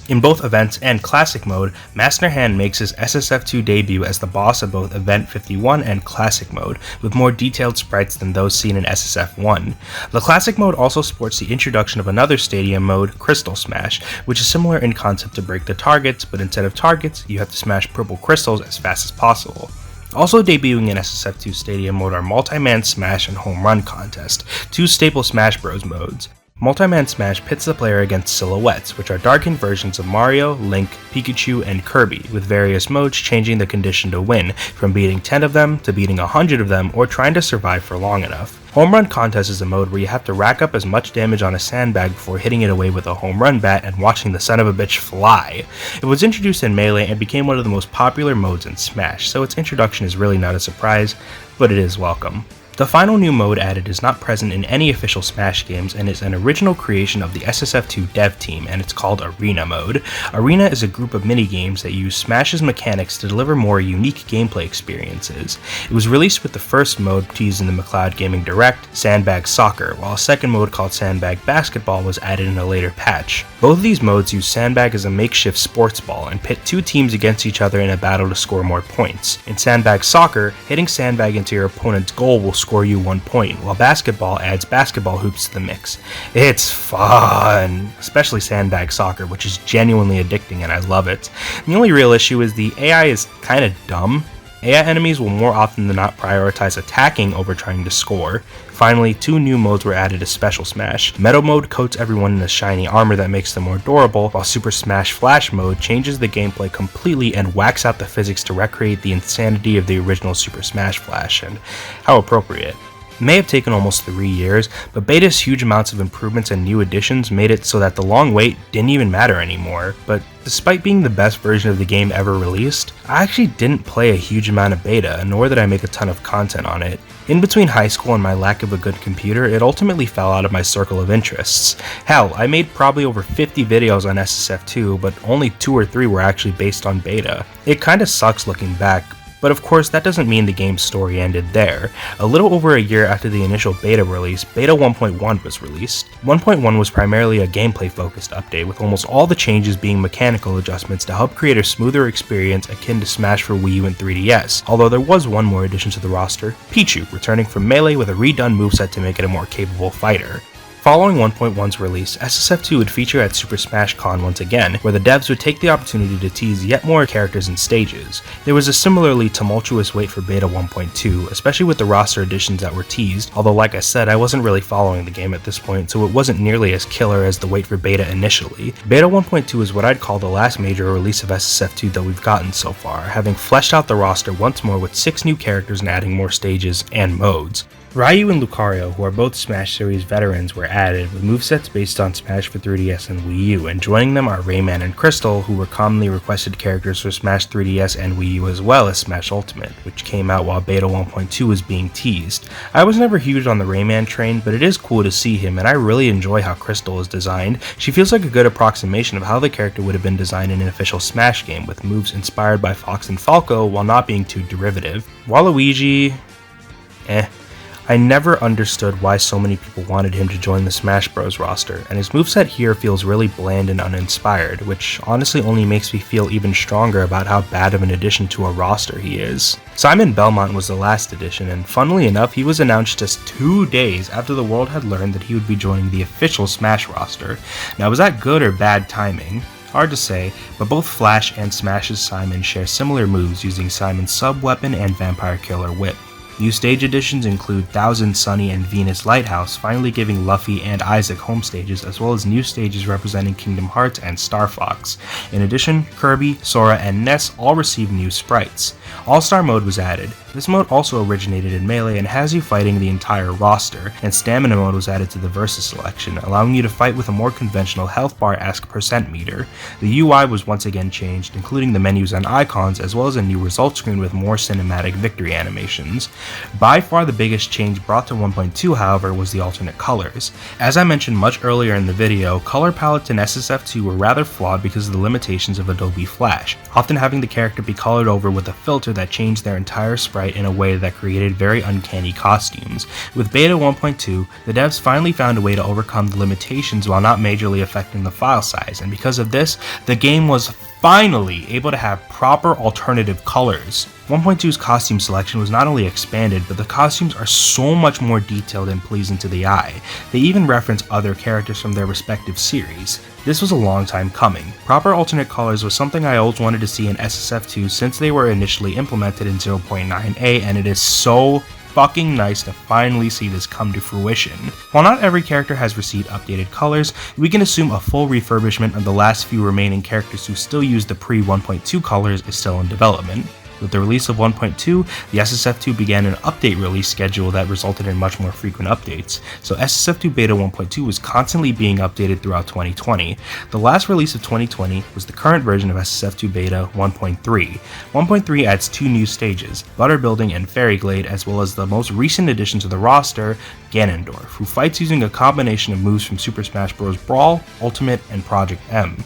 Speaker 1: In both Events and Classic mode, Master Hand makes his SSF2 debut as the boss of both Event 51 and Classic mode, with more detailed sprites than those seen in SSF1. The Classic mode also sports the introduction of another stadium mode, Crystal Smash, which is similar in concept to Break the Targets, but instead of targets, you have to smash purple crystals as fast as possible. Also debuting in SSF2 Stadium mode are Multi-Man Smash and Home Run Contest, 2 staple Smash Bros modes. Multi-Man Smash pits the player against silhouettes, which are darkened versions of Mario, Link, Pikachu, and Kirby, with various modes changing the condition to win, from beating 10 of them to beating 100 of them or trying to survive for long enough. Home Run Contest is a mode where you have to rack up as much damage on a sandbag before hitting it away with a home run bat and watching the son of a bitch fly. It was introduced in Melee and became one of the most popular modes in Smash, so its introduction is really not a surprise, but it is welcome. The final new mode added is not present in any official Smash games and is an original creation of the SSF2 dev team, and it's called Arena Mode. Arena is a group of minigames that use Smash's mechanics to deliver more unique gameplay experiences. It was released with the first mode teased in the McLeodGaming Direct, Sandbag Soccer, while a second mode called Sandbag Basketball was added in a later patch. Both of these modes use Sandbag as a makeshift sports ball and pit 2 teams against each other in a battle to score more points. In Sandbag Soccer, hitting Sandbag into your opponent's goal will score you 1 point, while Basketball adds basketball hoops to the mix. It's fun, especially Sandbag Soccer, which is genuinely addicting and I love it. The only real issue is the AI is kinda dumb. AI enemies will more often than not prioritize attacking over trying to score. Finally, 2 new modes were added to Special Smash. Metal Mode coats everyone in a shiny armor that makes them more durable, while Super Smash Flash Mode changes the gameplay completely and whacks out the physics to recreate the insanity of the original Super Smash Flash, and how appropriate. It may have taken almost 3 years, but Beta's huge amounts of improvements and new additions made it so that the long wait didn't even matter anymore. But despite being the best version of the game ever released, I actually didn't play a huge amount of Beta, nor did I make a ton of content on it. In between high school and my lack of a good computer, it ultimately fell out of my circle of interests. Hell, I made probably over 50 videos on SSF2, but only 2 or 3 were actually based on beta. It kinda sucks looking back, but of course that doesn't mean the game's story ended there. A little over a year after the initial beta release, Beta 1.1 was released. 1.1 was primarily a gameplay-focused update, with almost all the changes being mechanical adjustments to help create a smoother experience akin to Smash for Wii U and 3DS, although there was one more addition to the roster, Pichu, returning from Melee with a redone moveset to make it a more capable fighter. Following 1.1's release, SSF2 would feature at Super Smash Con once again, where the devs would take the opportunity to tease yet more characters and stages. There was a similarly tumultuous wait for Beta 1.2, especially with the roster additions that were teased, although like I said, I wasn't really following the game at this point, so it wasn't nearly as killer as the wait for Beta initially. Beta 1.2 is what I'd call the last major release of SSF2 that we've gotten so far, having fleshed out the roster once more with 6 new characters and adding more stages and modes. Ryu and Lucario, who are both Smash series veterans, were added, with movesets based on Smash for 3DS and Wii U, and joining them are Rayman and Crystal, who were commonly requested characters for Smash 3DS and Wii U as well as Smash Ultimate, which came out while Beta 1.2 was being teased. I was never huge on the Rayman train, but it is cool to see him, and I really enjoy how Crystal is designed. She feels like a good approximation of how the character would have been designed in an official Smash game, with moves inspired by Fox and Falco while not being too derivative. Waluigi, I never understood why so many people wanted him to join the Smash Bros roster, and his moveset here feels really bland and uninspired, which honestly only makes me feel even stronger about how bad of an addition to a roster he is. Simon Belmont was the last addition, and funnily enough, he was announced just 2 days after the world had learned that he would be joining the official Smash roster. Now, was that good or bad timing? Hard to say, but both Flash and Smash's Simon share similar moves using Simon's sub-weapon and Vampire Killer Whip. New stage additions include Thousand Sunny and Venus Lighthouse, finally giving Luffy and Isaac home stages, as well as new stages representing Kingdom Hearts and Star Fox. In addition, Kirby, Sora, and Ness all received new sprites. All-Star mode was added. This mode also originated in Melee and has you fighting the entire roster, and Stamina mode was added to the Versus selection, allowing you to fight with a more conventional health bar-esque percent meter. The UI was once again changed, including the menus and icons, as well as a new result screen with more cinematic victory animations. By far the biggest change brought to 1.2, however, was the alternate colors. As I mentioned much earlier in the video, color palettes in SSF2 were rather flawed because of the limitations of Adobe Flash, often having the character be colored over with a filter that changed their entire sprite in a way that created very uncanny costumes. With Beta 1.2, the devs finally found a way to overcome the limitations while not majorly affecting the file size, and because of this, the game was finally able to have proper alternative colors. 1.2's costume selection was not only expanded, but the costumes are so much more detailed and pleasing to the eye. They even reference other characters from their respective series. This was a long time coming. Proper alternate colors was something I always wanted to see in SSF2 since they were initially implemented in 0.9a, and it is so fucking nice to finally see this come to fruition. While not every character has received updated colors, we can assume a full refurbishment of the last few remaining characters who still use the pre-1.2 colors is still in development. With the release of 1.2, the SSF2 began an update release schedule that resulted in much more frequent updates, so SSF2 Beta 1.2 was constantly being updated throughout 2020. The last release of 2020 was the current version of SSF2 Beta 1.3. 1.3 adds 2 new stages, Butter Building and Fairy Glade, as well as the most recent addition to the roster, Ganondorf, who fights using a combination of moves from Super Smash Bros. Brawl, Ultimate, and Project M.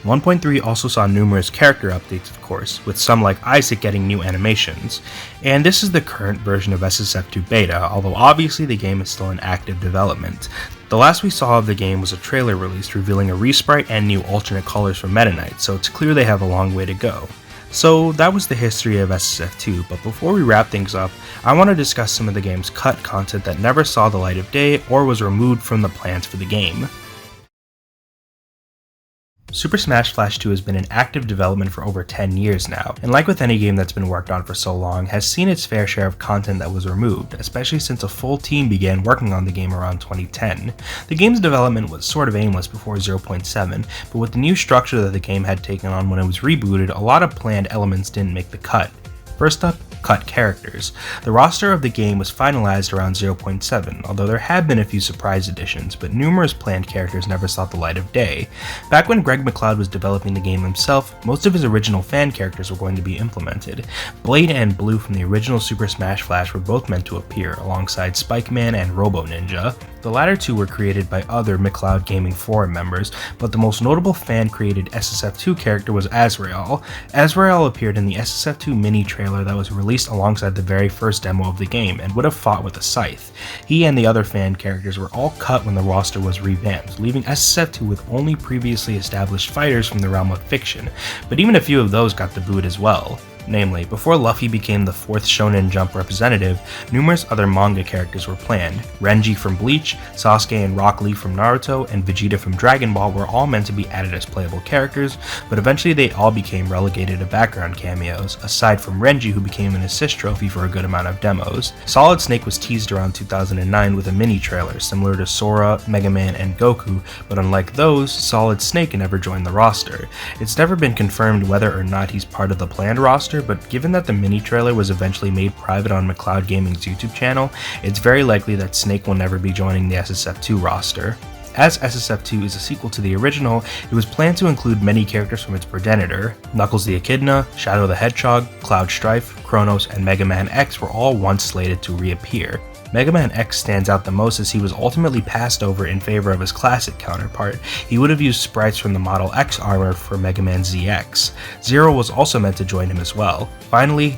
Speaker 1: 1.3 also saw numerous character updates, of course, with some like Isaac getting new animations, and this is the current version of SSF2 Beta, although obviously the game is still in active development. The last we saw of the game was a trailer released revealing a resprite and new alternate colors for Meta Knight, so it's clear they have a long way to go. So that was the history of SSF2, but before we wrap things up, I want to discuss some of the game's cut content that never saw the light of day or was removed from the plans for the game. Super Smash Flash 2 has been in active development for over 10 years now, and like with any game that's been worked on for so long, has seen its fair share of content that was removed, especially since a full team began working on the game around 2010. The game's development was sort of aimless before 0.7, but with the new structure that the game had taken on when it was rebooted, a lot of planned elements didn't make the cut. First up, cut characters. The roster of the game was finalized around 0.7, although there have been a few surprise additions, but numerous planned characters never saw the light of day. Back when Greg McLeod was developing the game himself, most of his original fan characters were going to be implemented. Blade and Blue from the original Super Smash Flash were both meant to appear, alongside Spike Man and Robo Ninja. The latter two were created by other McLeodGaming forum members, but the most notable fan-created SSF2 character was Azrael. Azrael appeared in the SSF2 mini trailer that was released alongside the very first demo of the game and would have fought with a scythe. He and the other fan characters were all cut when the roster was revamped, leaving SSF2 with only previously established fighters from the realm of fiction, but even a few of those got the boot as well. Namely, before Luffy became the 4th Shonen Jump representative, numerous other manga characters were planned. Renji from Bleach, Sasuke and Rock Lee from Naruto, and Vegeta from Dragon Ball were all meant to be added as playable characters, but eventually they all became relegated to background cameos, aside from Renji, who became an assist trophy for a good amount of demos. Solid Snake was teased around 2009 with a mini trailer similar to Sora, Mega Man, and Goku, but unlike those, Solid Snake never joined the roster. It's never been confirmed whether or not he's part of the planned roster, but given that the mini trailer was eventually made private on McLeodGaming's YouTube channel, it's very likely that Snake will never be joining the SSF2 roster. As SSF2 is a sequel to the original, it was planned to include many characters from its progenitor. Knuckles the Echidna, Shadow the Hedgehog, Cloud Strife, Kronos, and Mega Man X were all once slated to reappear. Mega Man X stands out the most as he was ultimately passed over in favor of his classic counterpart. He would have used sprites from the Model X armor for Mega Man ZX. Zero was also meant to join him as well. Finally,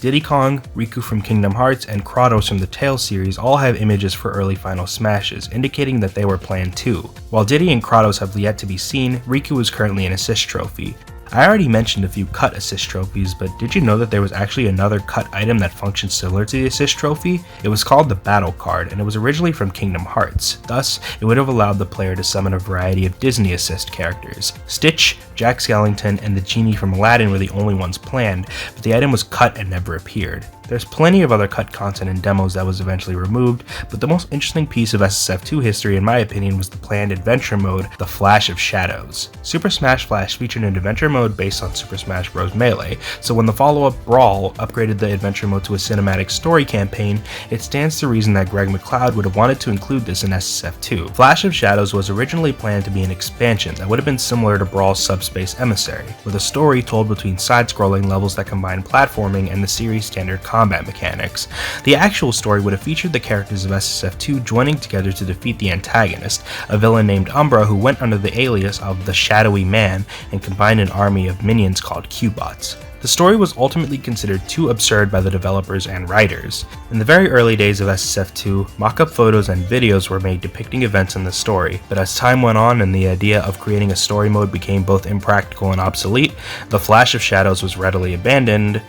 Speaker 1: Diddy Kong, Riku from Kingdom Hearts, and Kratos from the Tales series all have images for early Final Smashes, indicating that they were planned too. While Diddy and Kratos have yet to be seen, Riku is currently an assist trophy. I already mentioned a few cut assist trophies, but did you know that there was actually another cut item that functioned similar to the assist trophy? It was called the Battle Card, and it was originally from Kingdom Hearts. Thus, it would have allowed the player to summon a variety of Disney assist characters. Stitch, Jack Skellington, and the Genie from Aladdin were the only ones planned, but the item was cut and never appeared. There's plenty of other cut content and demos that was eventually removed, but the most interesting piece of SSF2 history in my opinion was the planned adventure mode, the Flash of Shadows. Super Smash Flash featured an adventure mode based on Super Smash Bros. Melee, so when the follow-up Brawl upgraded the adventure mode to a cinematic story campaign, it stands to reason that Greg McLeod would have wanted to include this in SSF2. Flash of Shadows was originally planned to be an expansion that would have been similar to Brawl's Subspace Emissary, with a story told between side-scrolling levels that combine platforming and the series' standard combat mechanics. The actual story would have featured the characters of SSF2 joining together to defeat the antagonist, a villain named Umbra who went under the alias of the Shadowy Man and combined an army of minions called Q-Bots. The story was ultimately considered too absurd by the developers and writers. In the very early days of SSF2, mock-up photos and videos were made depicting events in the story, but as time went on and the idea of creating a story mode became both impractical and obsolete, the Flash of Shadows was readily abandoned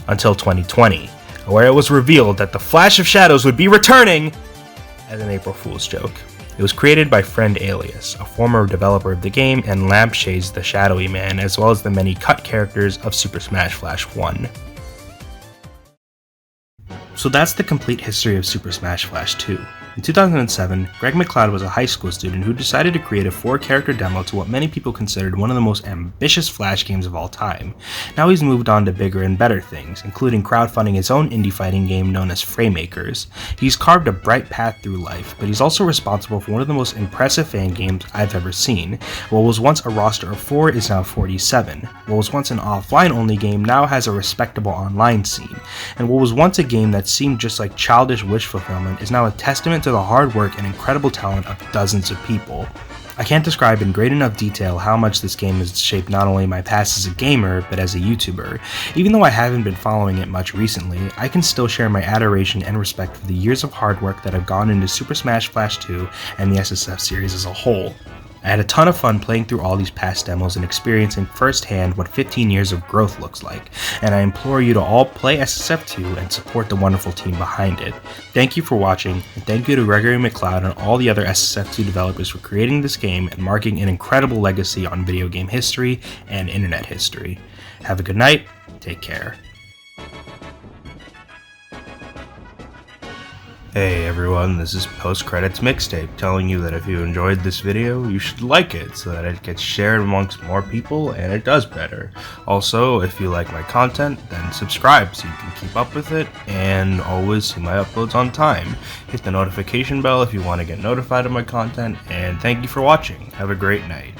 Speaker 1: until 2020, where it was revealed that the Flash of Shadows would be returning as an April Fool's joke. It was created by Friend Alias, a former developer of the game, and Lampshades the Shadowy Man, as well as the many cut characters of Super Smash Flash 1. So that's the complete history of Super Smash Flash 2. In 2007, Greg McLeod was a high school student who decided to create a 4-character demo to what many people considered one of the most ambitious Flash games of all time. Now he's moved on to bigger and better things, including crowdfunding his own indie fighting game known as Framemakers. He's carved a bright path through life, but he's also responsible for one of the most impressive fan games I've ever seen. What was once a roster of 4 is now 47. What was once an offline-only game now has a respectable online scene. And what was once a game that seemed just like childish wish fulfillment is now a testament to the hard work and incredible talent of dozens of people. I can't describe in great enough detail how much this game has shaped not only my past as a gamer, but as a YouTuber. Even though I haven't been following it much recently, I can still share my adoration and respect for the years of hard work that have gone into Super Smash Flash 2 and the SSF series as a whole. I had a ton of fun playing through all these past demos and experiencing firsthand what 15 years of growth looks like, and I implore you to all play SSF2 and support the wonderful team behind it. Thank you for watching, and thank you to Gregory McLeod and all the other SSF2 developers for creating this game and marking an incredible legacy on video game history and internet history. Have a good night, take care. Hey everyone, this is Post Credits Mixtape telling you that if you enjoyed this video, you should like it so that it gets shared amongst more people and it does better. Also, if you like my content, then subscribe so you can keep up with it and always see my uploads on time. Hit the notification bell if you want to get notified of my content, and thank you for watching. Have a great night.